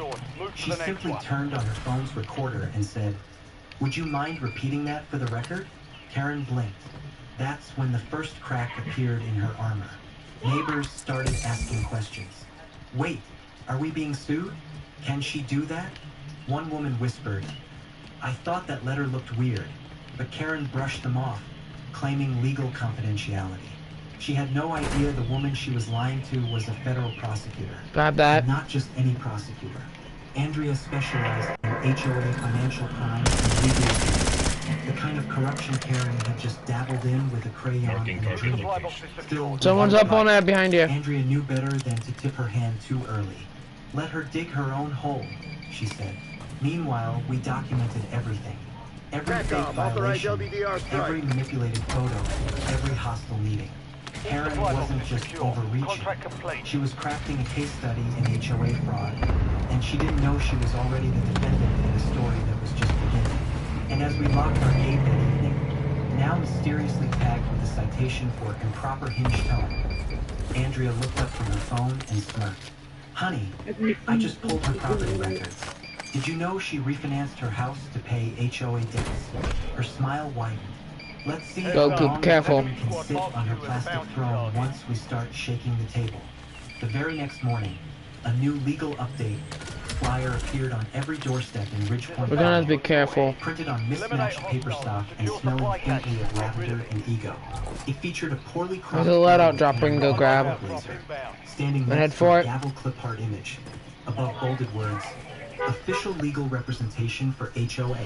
She simply turned on her phone's recorder and said, "Would you mind repeating that for the record?" Karen blinked. That's when the first crack appeared in her armor. Neighbors started asking questions. "Wait, are we being sued? Can she do that?" One woman whispered, "I thought that letter looked weird," but Karen brushed them off, claiming legal confidentiality. She had no idea the woman she was lying to was a federal prosecutor. Grab that. Not just any prosecutor. Andrea specialized in HOA financial crimes and legal abuse, the kind of corruption Karen had just dabbled in with a crayon and a dream. Still, Someone's up on that behind you. Andrea knew better than to tip her hand too early. Let her dig her own hole, she said. Meanwhile, we documented everything. Every fake violation, every manipulated photo, every hostile meeting. Karen wasn't just overreaching. She was crafting a case study in HOA fraud, and she didn't know she was already the defendant in a story that was just beginning. And as we locked our gate that evening, now mysteriously tagged with a citation for improper hinge tone, Andrea looked up from her phone and smirked. Honey, I just pulled her property records. Did you know she refinanced her house to pay HOA debts? Her smile widened. Let's see how long careful. Karen can sit on her plastic throne once we start shaking the table. The very next morning, a new legal update flyer appeared on every doorstep in Ridgepoint. We're gonna have to be careful. Printed on mismatched paper stock and smelling faintly of lavender and ego. It featured a poorly cropped There's a loadout drop we can go grab. standing I head next to for a it. gavel clip art image. Above bolded words, official legal representation for HOA,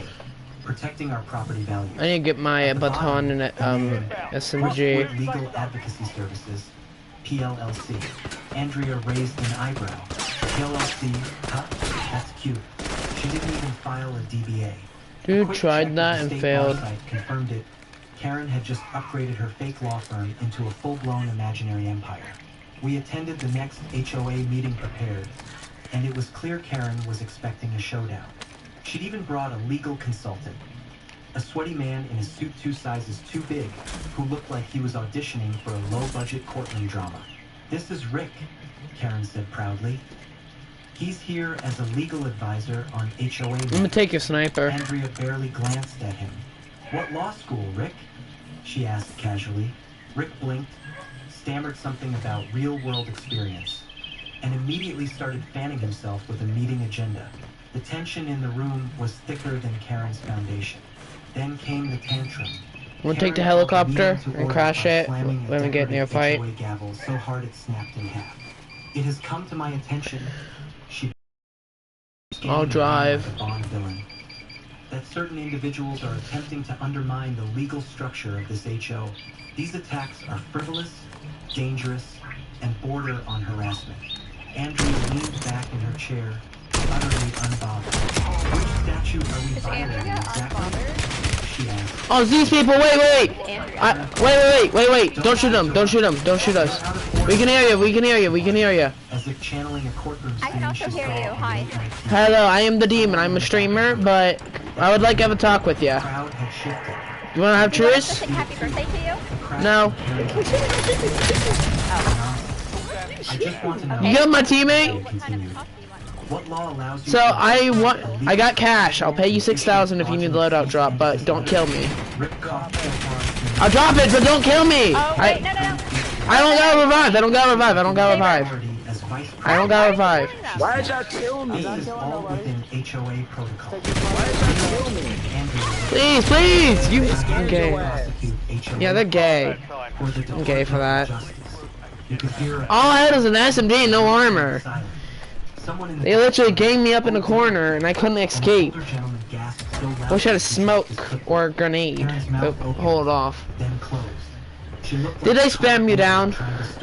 protecting our property value. I need to get my baton and SMG. Crossword Legal Advocacy Services, PLLC. Andrea raised an eyebrow. PLLC, huh? That's cute. She didn't even file a DBA. Dude Quick tried check that with the and state failed. bar site confirmed it. Karen had just upgraded her fake law firm into a full-blown imaginary empire. We attended the next HOA meeting prepared, and it was clear Karen was expecting a showdown. She'd even brought a legal consultant, a sweaty man in a suit 2 sizes too big, who looked like he was auditioning for a low-budget courtroom drama. This is Rick, Karen said proudly. He's here as a legal advisor on HOA. I'm gonna take your sniper. Andrea barely glanced at him. What law school, Rick? She asked casually. Rick blinked, stammered something about real-world experience, and immediately started fanning himself with a meeting agenda. The tension in the room was thicker than Karen's foundation. Then came the tantrum. I'm gonna take the helicopter and crash it when we get near a fight. HOA gavel so hard it snapped in half. It has come to my attention. She I'll drive. like a Bond villain, that certain individuals are attempting to undermine the legal structure of this HO. These attacks are frivolous, dangerous, and border on harassment. Andrea leaned back in her chair, utterly unbothered. Which statute are we violating exactly? She asked. Oh, these people! Wait! Don't shoot them! Don't shoot them! Don't shoot us! We can hear you! We can hear you! We can hear you! As if channeling a courtroom I can scene also she hear saw you. on Hi. late night TV. Hello, I am the demon. I'm a streamer, but I would like to have a talk with you. The crowd had shifted. You wanna have Do you want us to truce? sing happy birthday to you? The crowd No. had I just want to know. You got my teammate? What kind of coffee you want? What law allows you So to I got cash. I'll pay you 6,000 if you need the loadout drop, but don't kill me. Rick coughed so hard I'll drop it, but don't kill me. Oh, wait, no. I don't gotta revive. I don't gotta revive. I don't gotta revive. as vice I don't gotta revive. Why did y'all kill me? This is all within HOA protocol. Please. You okay? Yeah, they're gay. I'm gay for that. All I had was an SMG and no armor. They literally ganged me up in the corner and I couldn't escape. Wish I had a smoke or a grenade. Oh, hold it off. Did they spam you down? Is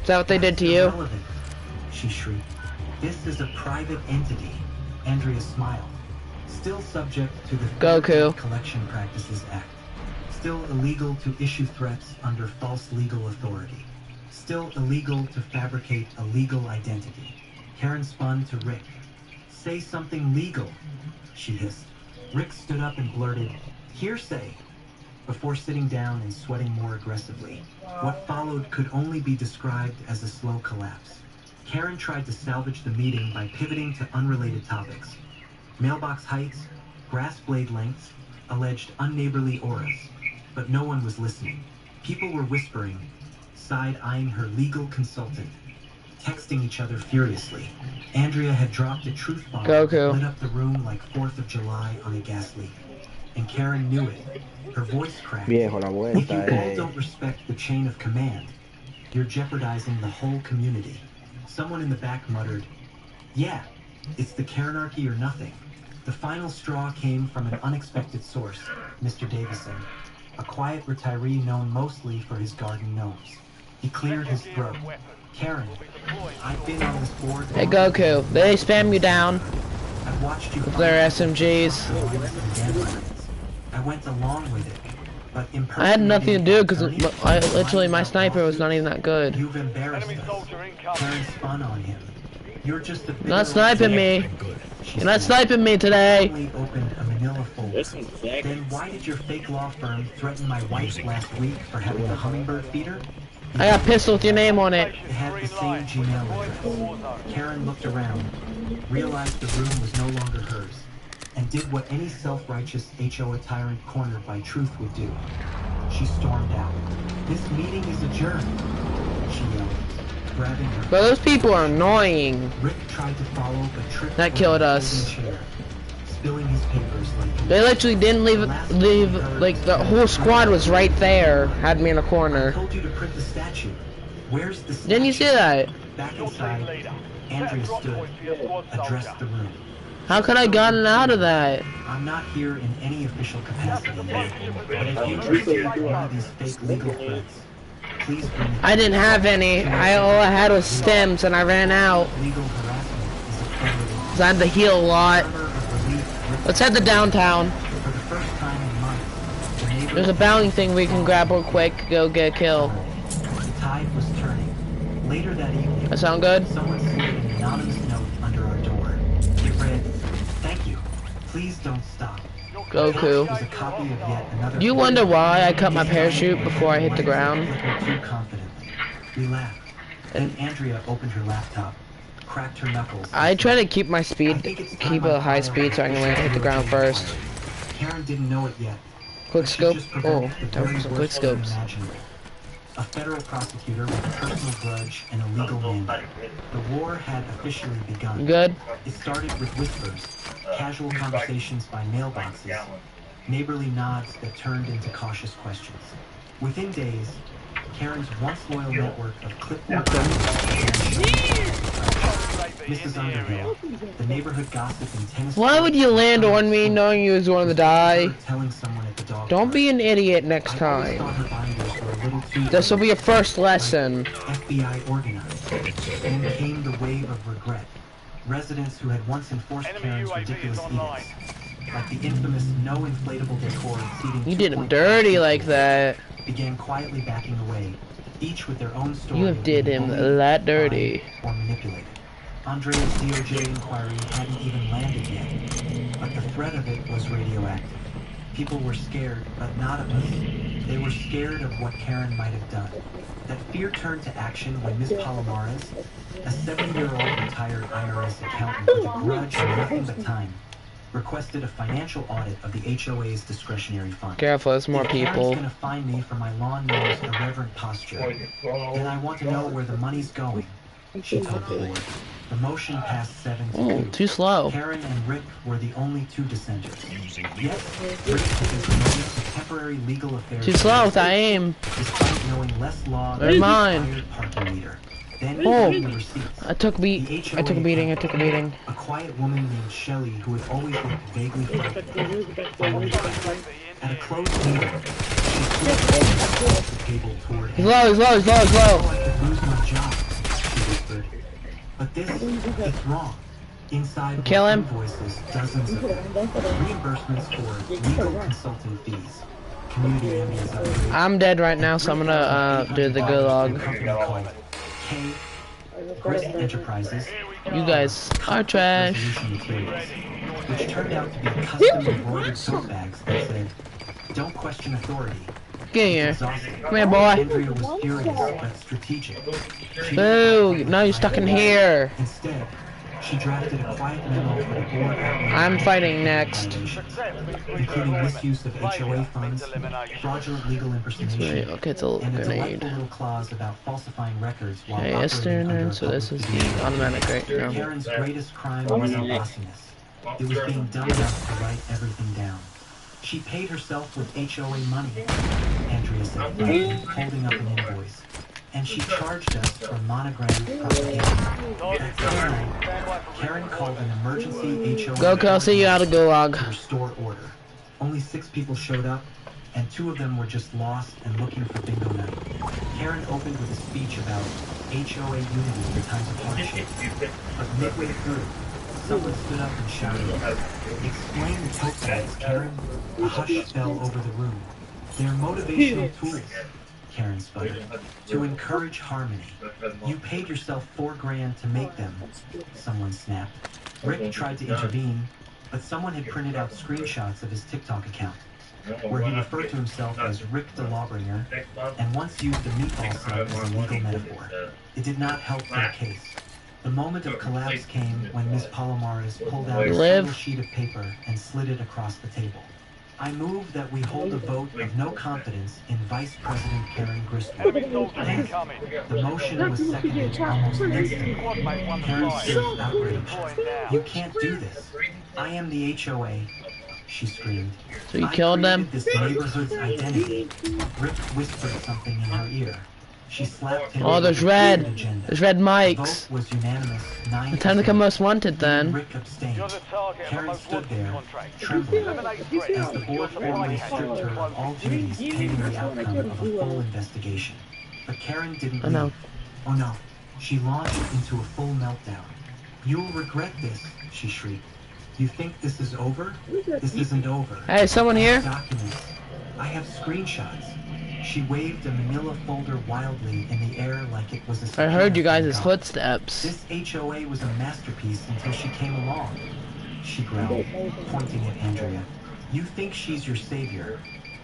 that what they did to you? She shrieked. This is a private entity. Andrea smiled. Still subject to the Goku. Collection Practices Act. Still illegal to issue threats under false legal authority. Still illegal to fabricate a legal identity. Karen spun to Rick. Say something legal, she hissed. Rick stood up and blurted, hearsay, before sitting down and sweating more aggressively. What followed could only be described as a slow collapse. Karen tried to salvage the meeting by pivoting to unrelated topics. Mailbox heights, grass blade lengths, alleged unneighborly auras. But no one was listening. People were whispering, side-eyeing her legal consultant, texting each other furiously. Andrea had dropped a truth bomb that lit up the room like 4th of July on a gas leak. And Karen knew it. Her voice cracked. If you all don't respect the chain of command, you're jeopardizing the whole community. Someone in the back muttered, yeah, it's the Karenarchy or nothing. The final straw came from an unexpected source, Mr. Davison, a quiet retiree known mostly for his garden gnomes. He cleared his throat. Karen, I've been on this board. Hey Goku, they spam you down I've watched you with their fight SMGs. I went along with it, but I had nothing to do because impersonating literally my lying sniper about was not even that good. You've embarrassed us. Karen spun on him. You're just a Not sniping me. You're not sniping me today. Opened a manila folder. Then why did your fake law firm threaten my wife last week for having a hummingbird feeder? I got a pistol with your name on it. It had the same Gmail address. Karen looked around, realized the room was no longer hers, and did what any self-righteous HO tyrant cornered by truth would do. She stormed out. This meeting is adjourned, she yelled, grabbing her. But those people are annoying. Rick tried to follow, but tripped That killed us. chair, spilling his papers like They literally didn't leave, like the whole squad was right there, had me in a I corner. told you to print the statue. Where's the statue? Didn't you see that? Back inside, Andrea stood, addressed the room. How could I gotten out of that? I'm not here in any official capacity, but if you received one of these fake legal threats, please bring it. I didn't have any. All I had was stems and I ran out. Legal harassment is a federal Cause I had to heal a lot. murmur of relief. Let's head to downtown. For the first time in months, the neighbors There's a bounty thing we can grab real quick. Go get a kill. The tide was turning. Later that evening, That sound good? someone slid an anonymous note under our door. It read, "Thank you. Please don't stop." Goku. Attached was a copy of yet another You wonder why I cut my parachute before I hit the ground? Too confidently. We laughed. And Andrea opened her laptop, cracked her knuckles. I try to keep my speed, keep a high speed so I can land hit the ground first. Karen didn't know it yet. Quick She scope. just Oh, provoked the time for very some quick worst scopes. imaginable. A federal prosecutor with a personal grudge and a legal mandate. The war had officially begun. You good? It started with whispers, casual conversations by mailboxes, neighborly nods that turned into cautious questions. Within days, Karen's once loyal network of clipboard Mrs. Underhill, the neighborhood gossip in Tennessee. Why would you land on me knowing you was going to die? Telling someone at the dog Don't park. be an idiot next I always thought time. her binders were a little too This will be your first lesson. FBI organized. Then came the wave of regret. Residents who had once enforced Karen's ridiculous edicts, like the infamous no inflatable decor exceeding You did him 2.5 dirty like that. began quietly backing away, each with their own story. You of did being him bullied, that dirty. lied, or manipulated. Andrea's DOJ inquiry hadn't even landed yet, but the threat of it was radioactive. People were scared, but not of us. They were scared of what Karen might have done. That fear turned to action when Ms. Palomares, a 70-year-old retired IRS accountant with a grudge and nothing but time, requested a financial audit of the HOA's discretionary fund. Careful, there's more If Karen's people. gonna find me for my lawnmower's irreverent posture, then I want to know where the money's going, she told the board. The motion passed 7-2. Oh, too slow. Karen and Rick were the only two dissenters. Yes, Rick was promoted to temporary legal affairs. Too slow with that aim. Despite knowing less law Never than mind. the expired parking meter. Then Oh. came the receipts. I took a beat. I took a beating. I took a beating. A quiet woman named Shelley who had always looked vaguely frightened. Finally back. At a closed meeting, she flipped the table toward He's low. He's low. He's low. He's I low. could lose my job, she whispered. But this, it's wrong. Inside Kill were him. invoices, dozens of them. Reimbursements for legal consulting fees. Community ambulance upgrades. I'm dead right now, so I'm gonna do the gulag. Company called K Grist Enterprises. You guys are trash. Resolution Materials, which turned out to be custom embroidered tote bags that said, "Don't question authority." Get here. Exhausting. Come here, boy. Andrea was furious but strategic. She Boo! Now you're stuck in here. Instead, she drafted a quiet memo for the board outlining I'm fighting next. violations, including misuse of HOA funds, fraudulent legal impersonation, Okay, it's a little and a grenade. delightful little clause about falsifying records while Okay, operating Eastern, under a so this public is fiduciary. the automatic right now. Karen's greatest crime was bossiness. It was being dumb enough to write everything down. She paid herself with HOA money, Andrea said, proudly, holding up an invoice. And she charged us for monogrammed propaganda. That same night, Karen called an emergency HOA Goku, I'll see you out of gulag. to restore order. Only 6 people showed up, and 2 of them were just lost and looking for bingo night. Karen opened with a speech about HOA unity in times of hardship, but midway through, someone stood up and shouted, "Explain the tote bags, Karen." A hush fell over the room. "They're motivational tools," Karen sputtered, "to encourage harmony. You paid yourself $4 grand to make them," someone snapped. Rick tried to intervene, but someone had printed out screenshots of his TikTok account, where he referred to himself as Rick the Lawbringer, and once used a meatball sub as a legal metaphor. It did not help their case. The moment of collapse came when Ms. Palomares pulled out a single sheet of paper and slid it across the table. "I move that we hold a vote of no confidence in Vice President Karen Griswold." The motion was seconded almost instantly. Karen stood outraged. "You can't do this. I am the HOA," she screamed. So you killed them? "I created this neighborhood's identity." Rick whispered something in her ear. She slapped him. Oh, there's red. There's red The mics. vote was unanimous. 9 Time to become most wanted then. Rick abstained. Karen stood there, trembling, as the board formally stripped her of all duties pending the outcome of a full investigation. But Karen didn't Oh no. leave. Oh no. She launched into a full meltdown. "You'll regret this," she shrieked. "You think this is over? This isn't over. Hey, is someone here? Documents. I have screenshots." She waved a manila folder wildly in the air like it was a I heard you guys' God. footsteps. "This HOA was a masterpiece until she came along," she growled, pointing at Andrea. "You think she's your savior,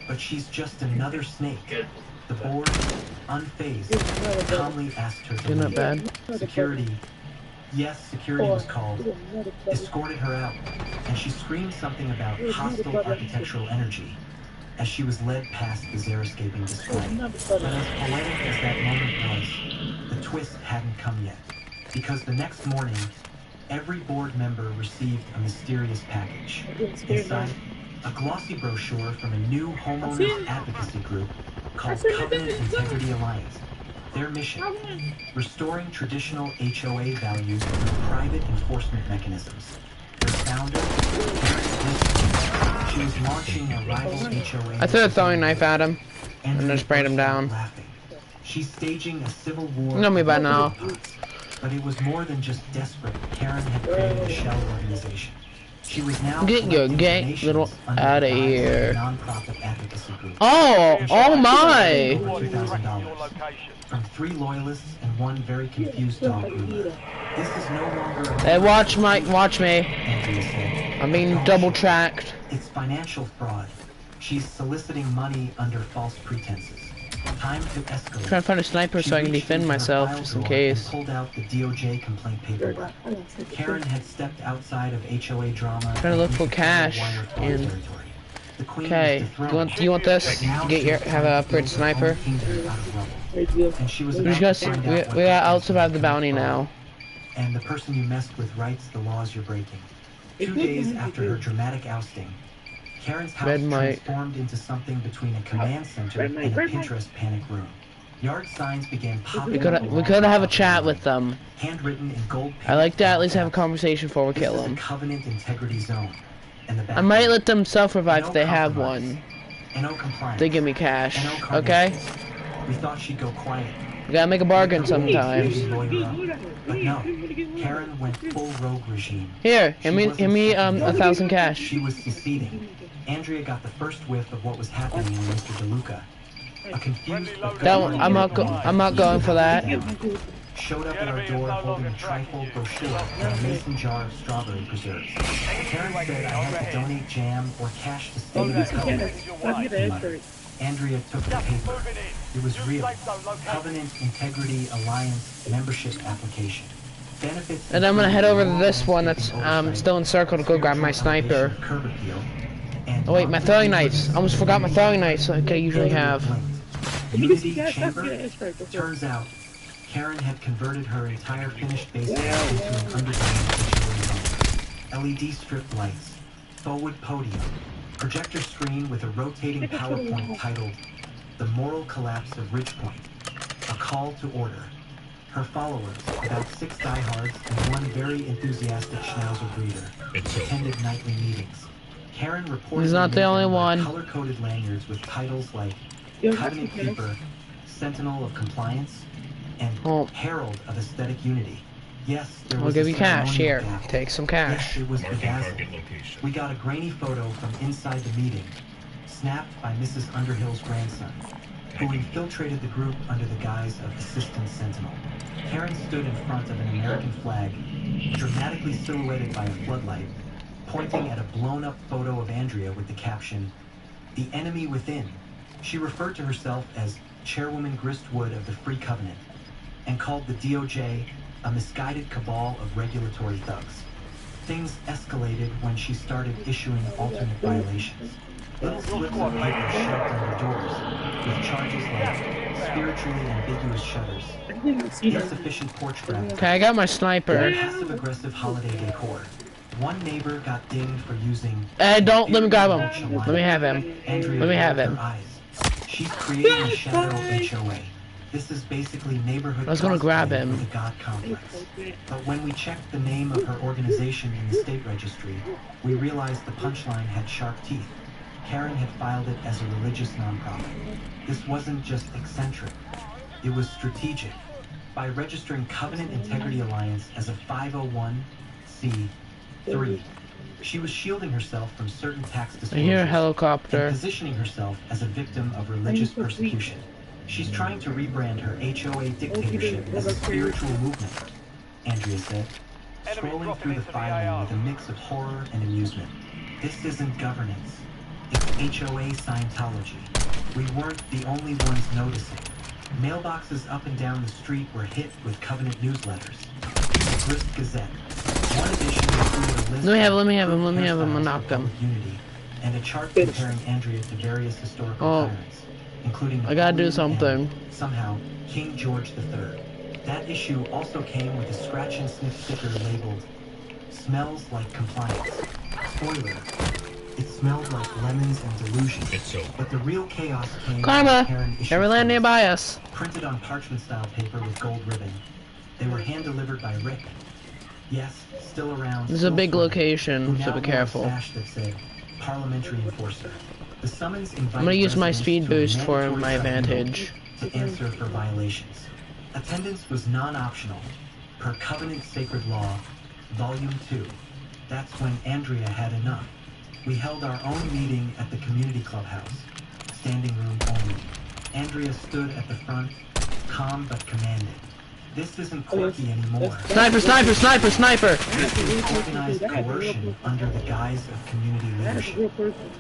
but she's just another snake." The board, unfazed, calmly asked her to You're not leave. bad. Security. Yes, security was called. Escorted her out, and she screamed something about hostile architectural energy as she was led past the xeriscaping display. But as poetic as that moment was, the twist hadn't come yet. Because the next morning, every board member received a mysterious package. Inside, a glossy brochure from a new homeowners advocacy group called Covenant Integrity Alliance. Their mission, restoring traditional HOA values through private enforcement mechanisms. Their founder, she was launching a rival HOA. I threw a throwing knife at him. And I sprayed him down. Laughing. She's staging a civil war. You know me by now. But it was more than just desperate. Karen had created a shell organization. She was now Get your collecting gang donations little under outta the guise of a here. nonprofit advocacy group. Oh my! Over $2,000 from 3 loyalists and 1 very confused dog groomer. This is no longer a Hey, watch me. Andrea said. I'm being double tracked. It's financial fraud. She's soliciting money under false pretenses. Time to escalate. I'm trying to find a sniper so I can defend myself, just in case. Pulled out the DOJ complaint paperwork. Karen had stepped outside of HOA drama. Trying to look for cash and. Okay, do you want this? Get your have a upgrade sniper. We just we gotta out survive the bounty now. And the person you messed with writes the laws you're breaking. 2 days after her dramatic ousting, Karen's house transformed into something between a command center and a Pinterest panic room. Yard signs began popping up. We could have a chat with them. Handwritten in gold. I like to at least have a conversation before we kill This is them. a Covenant integrity zone. And the I might let them self-revive if they have one. No compliance. They give me cash, No okay? We thought she'd go quiet. We gotta make a bargain sometimes. But no, Karen went full rogue regime. Here, give me 1,000 cash. She was seceding. Andrea got the first whiff of what was happening in Mr. DeLuca. A confused That one, I'm not going for that. Showed up at our door holding a trifold brochure and a mason jar of strawberry preserves. Karen said I had to donate jam or cash to stay in the Covenant. Andrea took the paper. It was real. Covenant Integrity Alliance membership application. Benefits. And I'm gonna head over to this one that's still in circle to go grab my sniper. Oh wait, my throwing knives. I almost forgot my throwing knives like I usually have. Unity chamber? Turns out, Karen had converted her entire finished basement into an underground LED strip lights, forward podium, projector screen with a rotating PowerPoint titled "The Moral Collapse of Ridgepoint," a call to order. Her followers, about 6 diehards and 1 very enthusiastic schnauzer breeder, attended nightly meetings. Karen reported He's not the only one. color-coded lanyards with titles like Covenant Keeper, Sentinel of Compliance, and Herald of Aesthetic Unity. Yes, there I'll was give a you cash. ceremonial Here, gavel. take some Yes, cash. it was bedazzled. We got a grainy photo from inside the meeting, snapped by Mrs. Underhill's grandson, who infiltrated the group under the guise of Assistant Sentinel. Karen stood in front of an American flag, dramatically silhouetted by a floodlight, pointing at a blown-up photo of Andrea with the caption, "The enemy within." She referred to herself as Chairwoman Gristwood of the Free Covenant, and called the DOJ a misguided cabal of regulatory thugs. Things escalated when she started issuing alternate violations. Little slips of paper shoved under doors, with charges like spiritually ambiguous shutters, insufficient porch graphics, Okay, I got my sniper. and passive-aggressive holiday decor. One neighbor got dinged for using... Don't let me grab him. Let me have him. Andrea Let me have rolled him. her eyes. She's creating a shadow HOA. This is basically neighborhood I was gonna grab cosplay him. with a god complex. But when we checked the name of her organization in the state registry, we realized the punchline had sharp teeth. Karen had filed it as a religious nonprofit. This wasn't just eccentric. It was strategic. By registering Covenant Integrity Alliance as a 501c3, she was shielding herself from certain tax I disclosures hear a and helicopter. positioning herself as a victim of religious persecution. She's trying to rebrand her HOA dictatorship as a spiritual movement, Andrea said, scrolling through the filing with a mix of horror and amusement. This isn't governance. It's HOA Scientology. We weren't the only ones noticing. Mailboxes up and down the street were hit with Covenant newsletters. The Grist Gazette. One edition included a list Let me have him. I knocked him. Unity, and a chart comparing Andrea to various historical tyrants, including I gotta do Napoleon something. and, somehow, King George III. That issue also came with a scratch and sniff sticker labeled, "Smells like compliance." Spoiler. It smelled like lemons and delusion. But the real chaos came Karma! when Karen issued Never land things nearby us. printed on parchment-style paper with gold ribbon. They were hand-delivered by Rick. Yes, still around. This is a big location, who so now be wore a careful. sash that said, "Parliamentary Enforcer." The summons invited I'm gonna use my residents speed to a boost for mandatory my tribunal advantage. to answer for violations. Attendance was non-optional, per Covenant Sacred Law, Volume 2. That's when Andrea had enough. We held our own meeting at the community clubhouse, standing room only. Andrea stood at the front, calm but commanding. This isn't quirky anymore. Sniper! This is organized coercion under the guise of community leadership.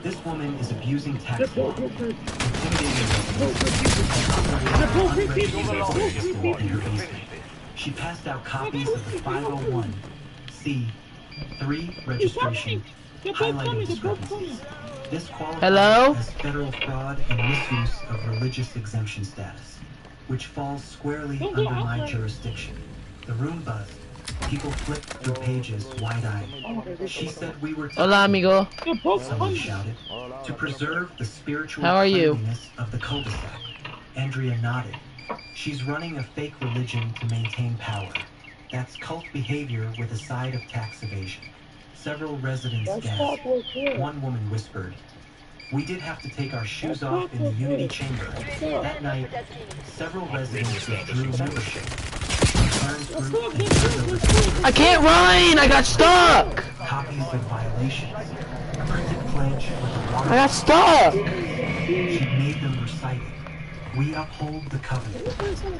This woman is abusing tax law, intimidating residents, and operating unregistered store in her basement. She passed out copies of the 501c3 registration, highlighting discrepancies. This qualifies as federal fraud and misuse of religious exemption status, which falls squarely under my jurisdiction. The room buzzed. People flipped through pages wide-eyed. She said we were Hola, amigo. someone shouted, to preserve the spiritual How are you? cleanliness of the cul-de-sac. Andrea nodded. She's running a fake religion to maintain power. That's cult behavior with a side of tax evasion. Several residents gasped. One woman whispered, "We did have to take our shoes off in the Unity Chamber." That night, several residents withdrew membership. Karen's group and turned over I can't run! I got stuck! copies of violations, a printed pledge with a water. I got stuck! She made them recite it. We uphold the covenant.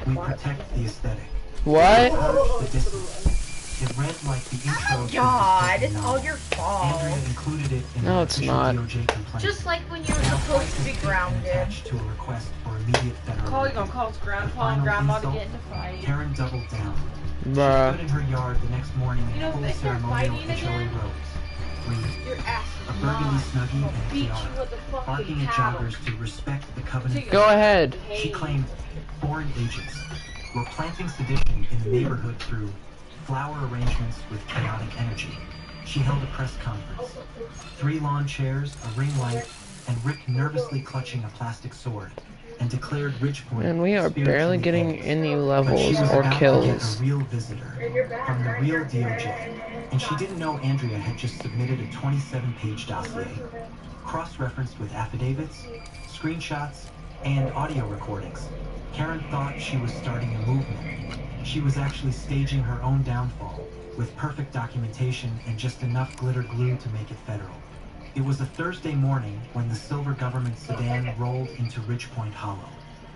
We protect the aesthetic. What? Purge the dissonance. It read like the intro to God, the it's all your fault. Andrea included it in No, the it's official not. DOJ complaint. Just like when you were Now supposed twice to be as thick and grounded. attached to a request for immediate federal You relief. gonna call his grandpa Final and grandma to insult, get in a fight. Karen doubled down. She stood Bruh. in her yard the next morning You know, in if full they start ceremonial fighting HOA again, robes. Green, Your ass a is burgundy mine. snuggie I'll and beat you tiara, with a barking fucking at paddle. joggers to respect the covenant. Go ahead. She claimed foreign agents were planting sedition in the neighborhood through flower arrangements with chaotic energy. She held a press conference. 3 lawn chairs, a ring light, and Rick nervously clutching a plastic sword, and declared Ridgepoint And we are barely spiritually getting closed. any But levels she was or about to kills. get a real visitor from the real DOJ. And she didn't know Andrea had just submitted a 27-page dossier, cross-referenced with affidavits, screenshots, and audio recordings. Karen thought she was starting a movement. She was actually staging her own downfall, with perfect documentation and just enough glitter glue to make it federal. It was a Thursday morning when the silver government sedan rolled into Ridgepoint Hollow.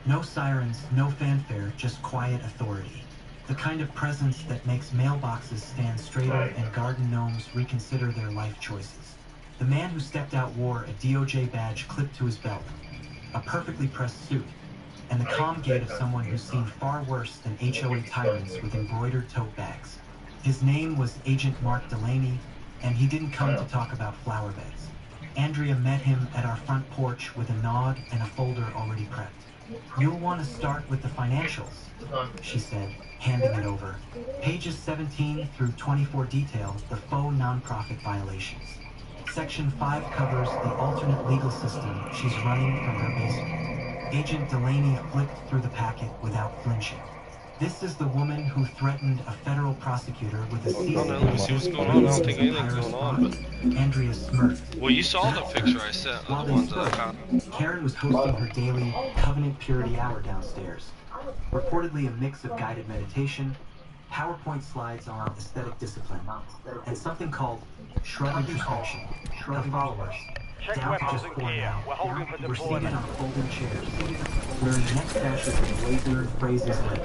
No sirens, no fanfare, just quiet authority. The kind of presence that makes mailboxes stand straighter and garden gnomes reconsider their life choices. The man who stepped out wore a DOJ badge clipped to his belt, a perfectly pressed suit, and the calm gait of someone who's seen far worse than HOA tyrants with embroidered tote bags. His name was Agent Mark Delaney, and he didn't come to talk about flower beds. Andrea met him at our front porch with a nod and a folder already prepped. "You'll want to start with the financials," she said, handing it over. Pages 17 through 24 detail the faux nonprofit violations. Section 5 covers the alternate legal system she's running from her basement. Agent Delaney flipped through the packet without flinching. "This is the woman who threatened a federal prosecutor with a cease and desist I don't think anything's going on. Andrea smirked. Well, you saw the picture I sent of the ones that I found. Karen was hosting her daily Covenant Purity Hour downstairs. Reportedly a mix of guided meditation, PowerPoint slides on aesthetic discipline, and something called shrub introspection. Her followers, down to just 4 now, were seated on folding chairs, wearing neck sashes and blazing phrases like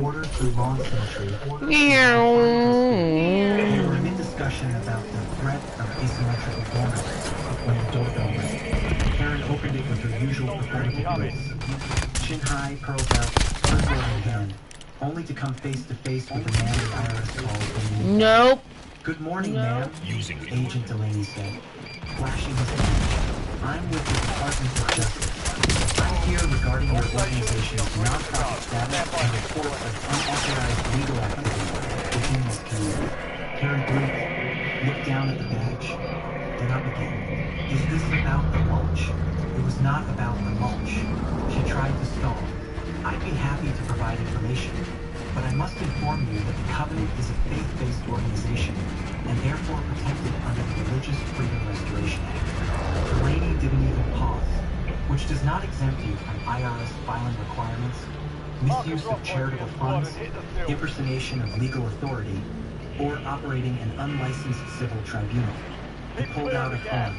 order through lawn symmetry. They were mid-discussion about the threat of asymmetrical vulnerability when the doorbell rang. Karen opened it with her usual performative grace. Chin high, pearls out, pencil in hand, only to come face to face with the man the IRS called. Nope. "Good morning, ma'am," Agent Delaney said, flashing his badge. "I'm with the Department of Justice. I'm here regarding your organization's nonprofit status and reports of unauthorized legal activity within this community." Karen blinked, looked down at the badge, then up again. "Is this about the mulch?" It was not about the mulch. She tried to stall. "I'd be happy to provide information, but I must inform you that the Covenant is a faith-based organization and therefore protected under the Religious Freedom Restoration Act." Delaney didn't even pause, which does not exempt you from IRS filing requirements, misuse of charitable funds, impersonation of legal authority, or operating an unlicensed civil tribunal. He pulled out a form.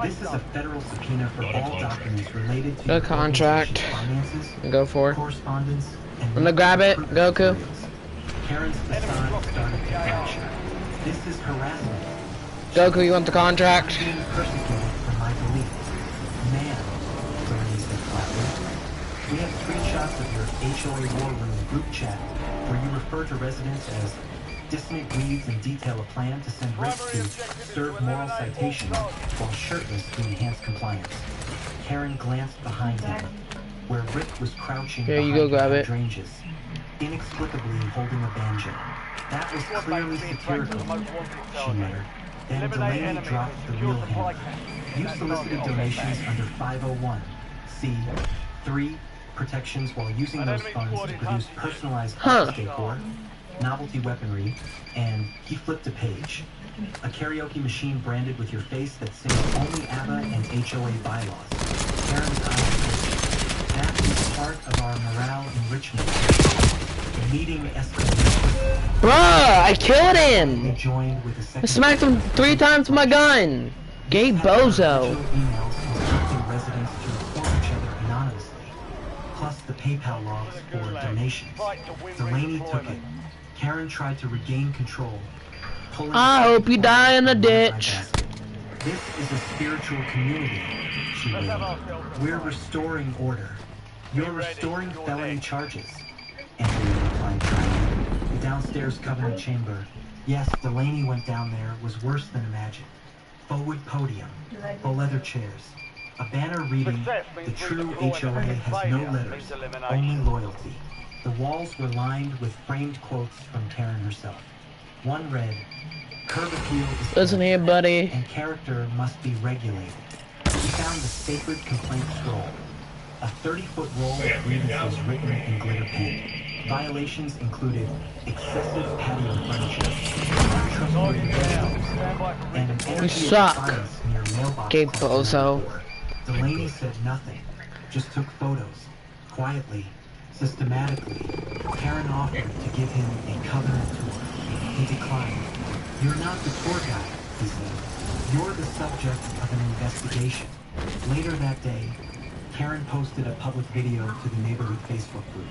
"This is a federal subpoena for all documents related to A contract. finances, Go for it. correspondence, and I'm gonna grab it. Goku. Karen's facade started to crash. "This is harassment. Goku, you want the contract? I'm being persecuted for my beliefs." "Ma'am," Delaney said flatly, "we have screenshots of your HOA war room group chat where you refer to residents as dissonant weeds and detail a plan to send Rick to serve moral citations while shirtless to enhance compliance." Karen glanced behind him, where Rick was crouching Here, you behind go grab the it. hydrangeas, inexplicably holding a banjo. "That was clearly satirical," she muttered. Then Delaney dropped the real hammer. "You solicited donations under 501(c)(3) protections while using those funds to produce personalized office decor, novelty weaponry, and," he flipped a page, "a karaoke machine branded with your face that sings only ABBA and HOA bylaws." Karen's eyes twitched. "That is part of our morale enrichment. The meeting escalated. Bruh, I killed him! They joined with a second. I smacked him 3 times with my gun! Gay bozo! Emails instructing residents to report each other anonymously, plus the PayPal logs for donations. Delaney took it. Karen tried to regain control. I hope you die in a ditch. "This is a spiritual community," she wailed. "We're restoring order. You're restoring felony charges," Andrea replied dryly. The downstairs Covenant chamber. Yes, Delaney went down there, was worse than imagined. Faux wood podium, faux leather chairs, a banner reading, "The true HOA has no letters, only loyalty." The walls were lined with framed quotes from Karen herself. One read, "Curb appeal is Listen here, buddy. and character must be regulated." He found the sacred complaint scroll, a 30-foot roll of grievances written in glitter pen. Violations included excessive patio furniture, untrustworthy vegetables, and an energy suck. defiance near mailbox Gabe clock number Bozo. 4. Delaney said nothing, just took photos. Quietly, systematically, Karen offered to give him a covenant tour. He declined. "You're not the tour guide," he said. "You're the subject of an investigation." Later that day, Karen posted a public video to the neighborhood Facebook group.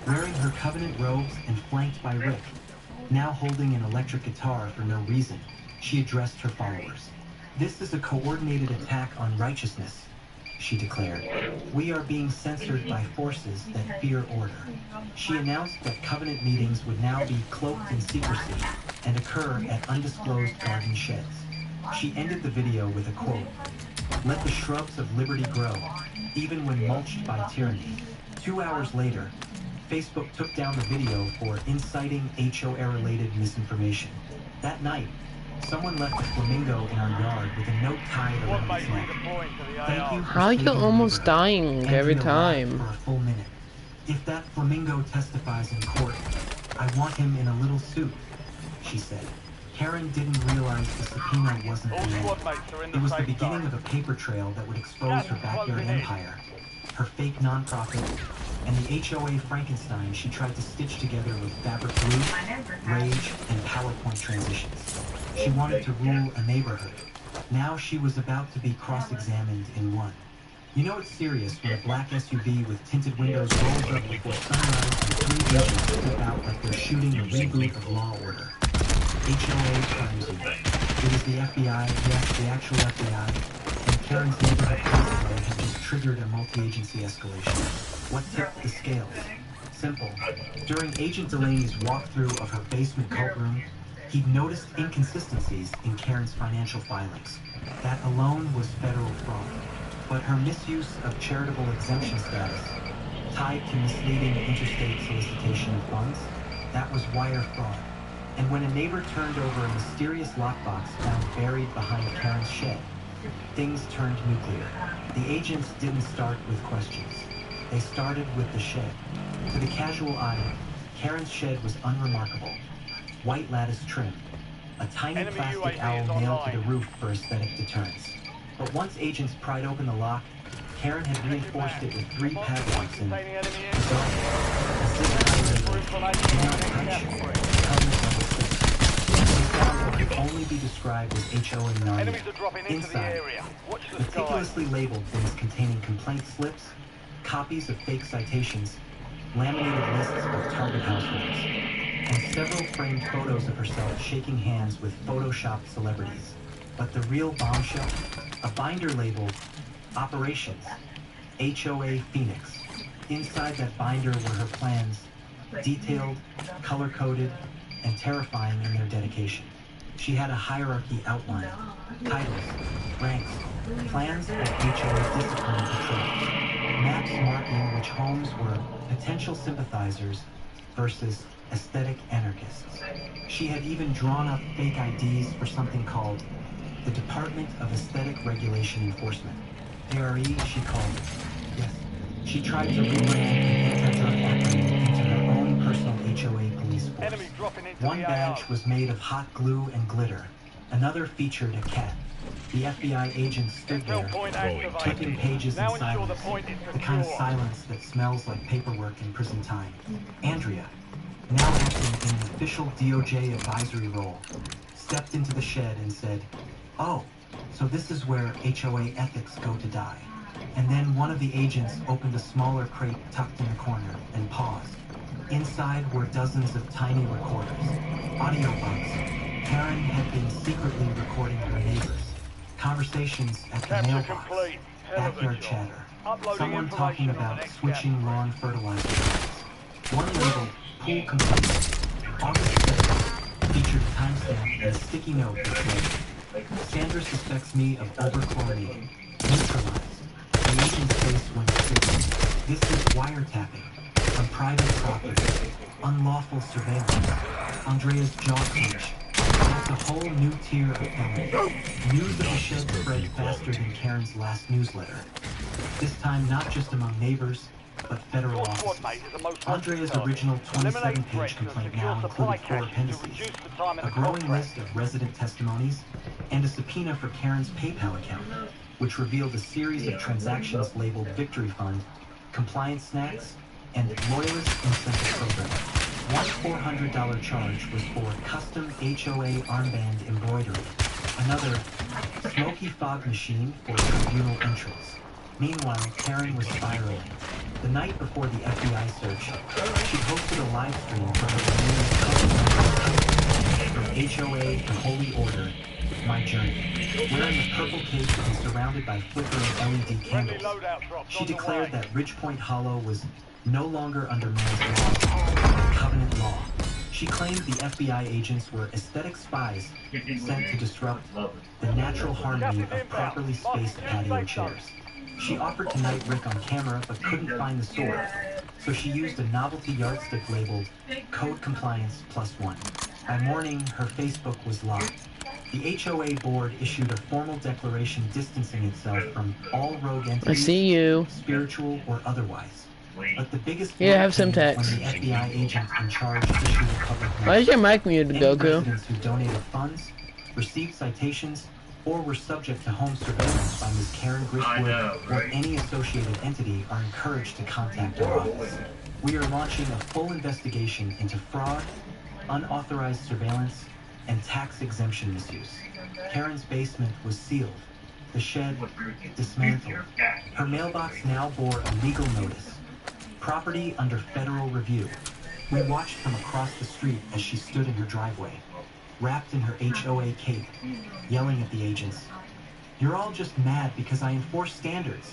Wearing her covenant robes and flanked by Rick, now holding an electric guitar for no reason, she addressed her followers. "This is a coordinated attack on righteousness," she declared. "We are being censored by forces that fear order." She announced that covenant meetings would now be cloaked in secrecy and occur at undisclosed garden sheds. She ended the video with a quote, "Let the shrubs of liberty grow, even when mulched by tyranny." 2 hours later, Facebook took down the video for inciting HOA-related misinformation. That night, someone left a flamingo in our yard with a note tied around its neck. "Thank you for How are you saving the almost neighborhood." dying every Andrea laughed time? for a full minute. "If that flamingo testifies in court, I want him in a little suit," she said. Karen didn't realize the subpoena wasn't the end. It was the beginning of a paper trail that would expose her backyard empire, her fake nonprofit, and the HOA Frankenstein she tried to stitch together with fabric glue, rage, and PowerPoint transitions. She wanted to rule a neighborhood. Now she was about to be cross-examined in one. You know it's serious when a black SUV with tinted windows rolls up before sunrise and 3 agents step out like they're shooting a reboot of Law Order. HOA crimes unit. It was the FBI, yes, the actual FBI, and Karen's neighborhood constable had just triggered a multi-agency escalation. What tipped the scales? Simple. During Agent Delaney's walkthrough of her basement cult room, he'd noticed inconsistencies in Karen's financial filings. That alone was federal fraud. But her misuse of charitable exemption status, tied to misleading interstate solicitation of funds, that was wire fraud. And when a neighbor turned over a mysterious lockbox found buried behind Karen's shed, things turned nuclear. The agents didn't start with questions. They started with the shed. To the casual eye, Karen's shed was unremarkable. White lattice trim, a tiny plastic owl nailed to the roof for aesthetic deterrence. But once agents pried open the lock, Karen had reinforced it with 3 padlocks and a could only be described as HOA 9. Inside, meticulously labeled things containing complaint slips, copies of fake citations, laminated lists of target households, and several framed photos of herself shaking hands with photoshopped celebrities. But the real bombshell? A binder labeled Operations, HOA Phoenix. Inside that binder were her plans, detailed, color-coded, and terrifying in their dedication. She had a hierarchy outlined, titles, ranks, plans of HOA discipline and patrol, maps marking which homes were potential sympathizers versus aesthetic anarchists. She had even drawn up fake IDs for something called the Department of Aesthetic Regulation Enforcement. ARE, she called it. Yes, she tried to rebrand an anti-drug acronym into her own personal HOA police force. One badge was made of hot glue and glitter. Another featured a cat. The FBI agent stood there, flipping pages in silence, the kind of silence that smells like paperwork in prison time. Andrea, now acting in an official DOJ advisory role, stepped into the shed and said, "Oh, so this is where HOA ethics go to die." And then one of the agents opened a smaller crate tucked in the corner and paused. Inside were dozens of tiny recorders, audiobooks. Karen had been secretly recording her neighbors, conversations at the mailbox, backyard chatter, someone talking about switching lawn fertilizer levels. One labeled Pool Complete, August 7th, featured a timestamp and a sticky note that said, "Sandra suspects me of overchlorinating. Neutralized." The agent's face went stiff. "This is wiretapping on private property, unlawful surveillance." Andrea's jaw clenched. That's a whole new tier of felony. News of the shed spread faster than Karen's last newsletter. This time not just among neighbors, but federal offices. Andrea's original 27-page complaint now included 4 appendices, a growing list of resident testimonies, and a subpoena for Karen's PayPal account, which revealed a series of transactions labeled Victory Fund, Compliance Snacks, and Loyalist Incentive Program. One $400 charge was for custom HOA armband embroidery, another smoky fog machine for tribunal entrance. Meanwhile, Karen was spiraling. The night before the FBI search, she hosted a live stream for her renewed from HOA to Holy Order, My Journey. Wearing a purple cape and surrounded by flickering LED candles, she declared that Ridgepoint Hollow was no longer under man's law, but covenant law. She claimed the FBI agents were aesthetic spies sent to disrupt the natural harmony of properly spaced patio chairs. She offered to knight Rick on camera but couldn't find the sword, so she used a novelty yardstick labeled Code Compliance +1. By morning, her Facebook was locked. The HOA board issued a formal declaration distancing itself from all rogue entities, I see you. spiritual or otherwise. But the biggest Yeah, have some when text. the FBI agent in charge issued a public Why is your mic muted, Any Goku? residents who donated funds, received citations, or were subject to home surveillance by Ms. Karen Gristwood or any associated entity are encouraged to contact our office. We are launching a full investigation into fraud, unauthorized surveillance, and tax exemption misuse. Karen's basement was sealed, the shed dismantled. Her mailbox now bore a legal notice. Property under federal review. We watched from across the street as she stood in her driveway, wrapped in her HOA cape, yelling at the agents. "You're all just mad because I enforce standards."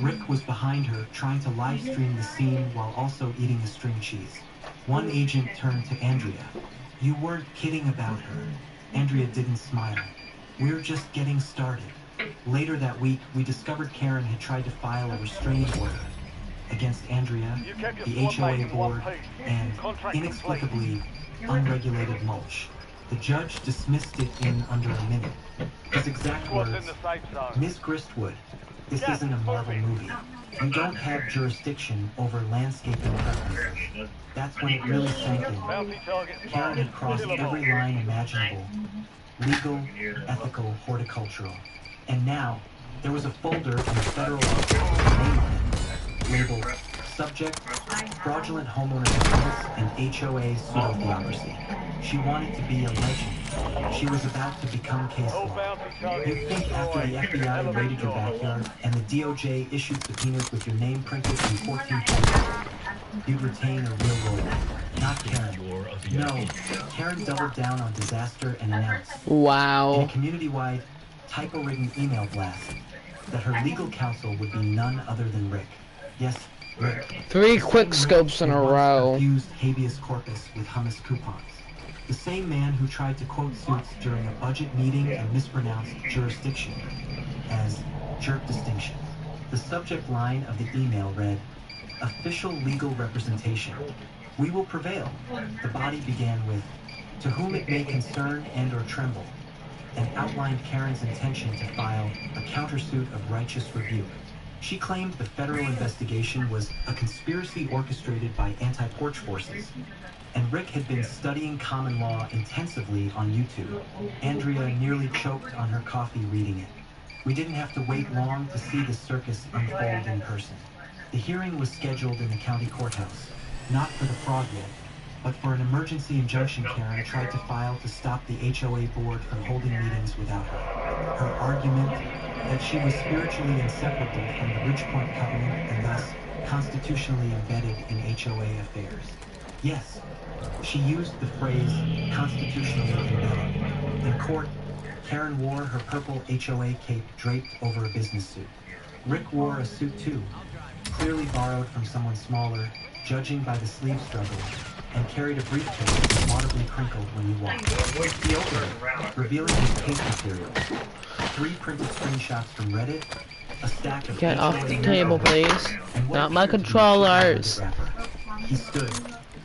Rick was behind her, trying to live stream the scene while also eating a string cheese. One agent turned to Andrea. "You weren't kidding about her." Andrea didn't smile. "We're just getting started." Later that week, we discovered Karen had tried to file a restraining order against Andrea, the HOA board, and, inexplicably, unregulated mulch. The judge dismissed it in under a minute. His exact words, "Ms. Gristwood, this isn't a Marvel movie. You don't have jurisdiction over landscaping preferences." That's when it really sank in. Karen had crossed every line imaginable. Legal, ethical, horticultural. And now, there was a folder in the federal office with her name on it, labeled Subject, Fraudulent Homeowner Defense and HOA Pseudo-Theocracy. She wanted to be a legend. She was about to become case law. You'd think after the FBI raided your backyard and the DOJ issued subpoenas with your name printed in 14 pages, you'd retain a real lawyer. Not Karen. No, Karen doubled down on disaster and announced, in Wow. a community-wide, typo-written email blast, that her legal counsel would be none other than Rick. Yes, Rick. 3 quick scopes in a row. Confused habeas corpus with hummus coupons. The same man who tried to quote suits during a budget meeting and mispronounced jurisdiction as jerk distinction. The subject line of the email read, "Official legal representation. We will prevail." The body began with, "To whom it may concern and or tremble," and outlined Karen's intention to file a countersuit of righteous rebuke. She claimed the federal investigation was a conspiracy orchestrated by anti-porch forces, and Rick had been studying common law intensively on YouTube. Andrea nearly choked on her coffee reading it. We didn't have to wait long to see the circus unfold in person. The hearing was scheduled in the county courthouse, not for the fraud yet, but for an emergency injunction Karen tried to file to stop the HOA board from holding meetings without her. Her argument that she was spiritually inseparable from the Ridgepoint Covenant and thus constitutionally embedded in HOA affairs. Yes, she used the phrase constitutionally embedded. In court, Karen wore her purple HOA cape draped over a business suit. Rick wore a suit too, clearly borrowed from someone smaller, judging by the sleeve struggle, and carried a briefcase audibly crinkled when he walked. He opened it, revealing his case materials. 3 printed screenshots from Reddit, a stack of Get off the HOA table, please. Not my controllers. He stood,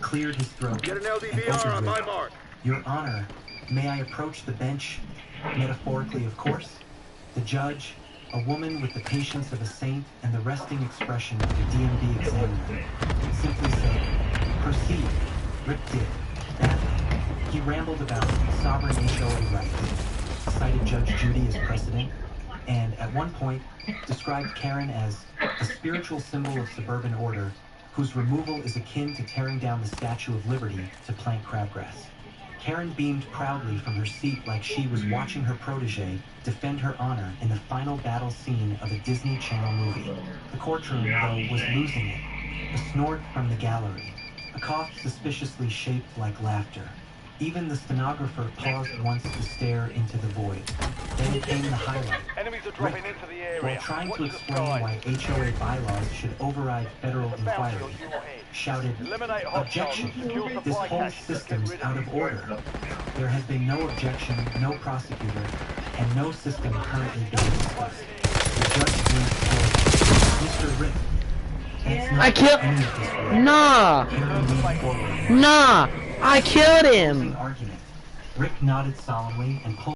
cleared his throat, and opened Rick. "Your Honor, may I approach the bench? Metaphorically, of course." The judge, a woman with the patience of a saint and the resting expression of a DMV examiner, simply said, "Proceed." Rick did. Badly. He rambled about sovereign HOA rights, cited Judge Judy as precedent, and at one point described Karen as a spiritual symbol of suburban order whose removal is akin to tearing down the Statue of Liberty to plant crabgrass. Karen beamed proudly from her seat like she was watching her protege defend her honor in the final battle scene of a Disney Channel movie. The courtroom, though, was losing it. A snort from the gallery. A cough suspiciously shaped like laughter. Even the stenographer paused once to stare into the void. Then came the highlight. Enemies are dropping into the area. While trying Watch to the explain skies. why HOA bylaws should override federal Bounty inquiry, on your head. shouted, Eliminate hostiles. "Objection! Secure This supply whole caches. system's Get rid out of of it. order. There has been no objection, no prosecutor, and no system currently being discussed." The judge moved forward. "Mr. Rick, that's not I killed- any of this work." Nah! Karen leaned forward. Nah! I killed him! Argument. Rick nodded solemnly and pulled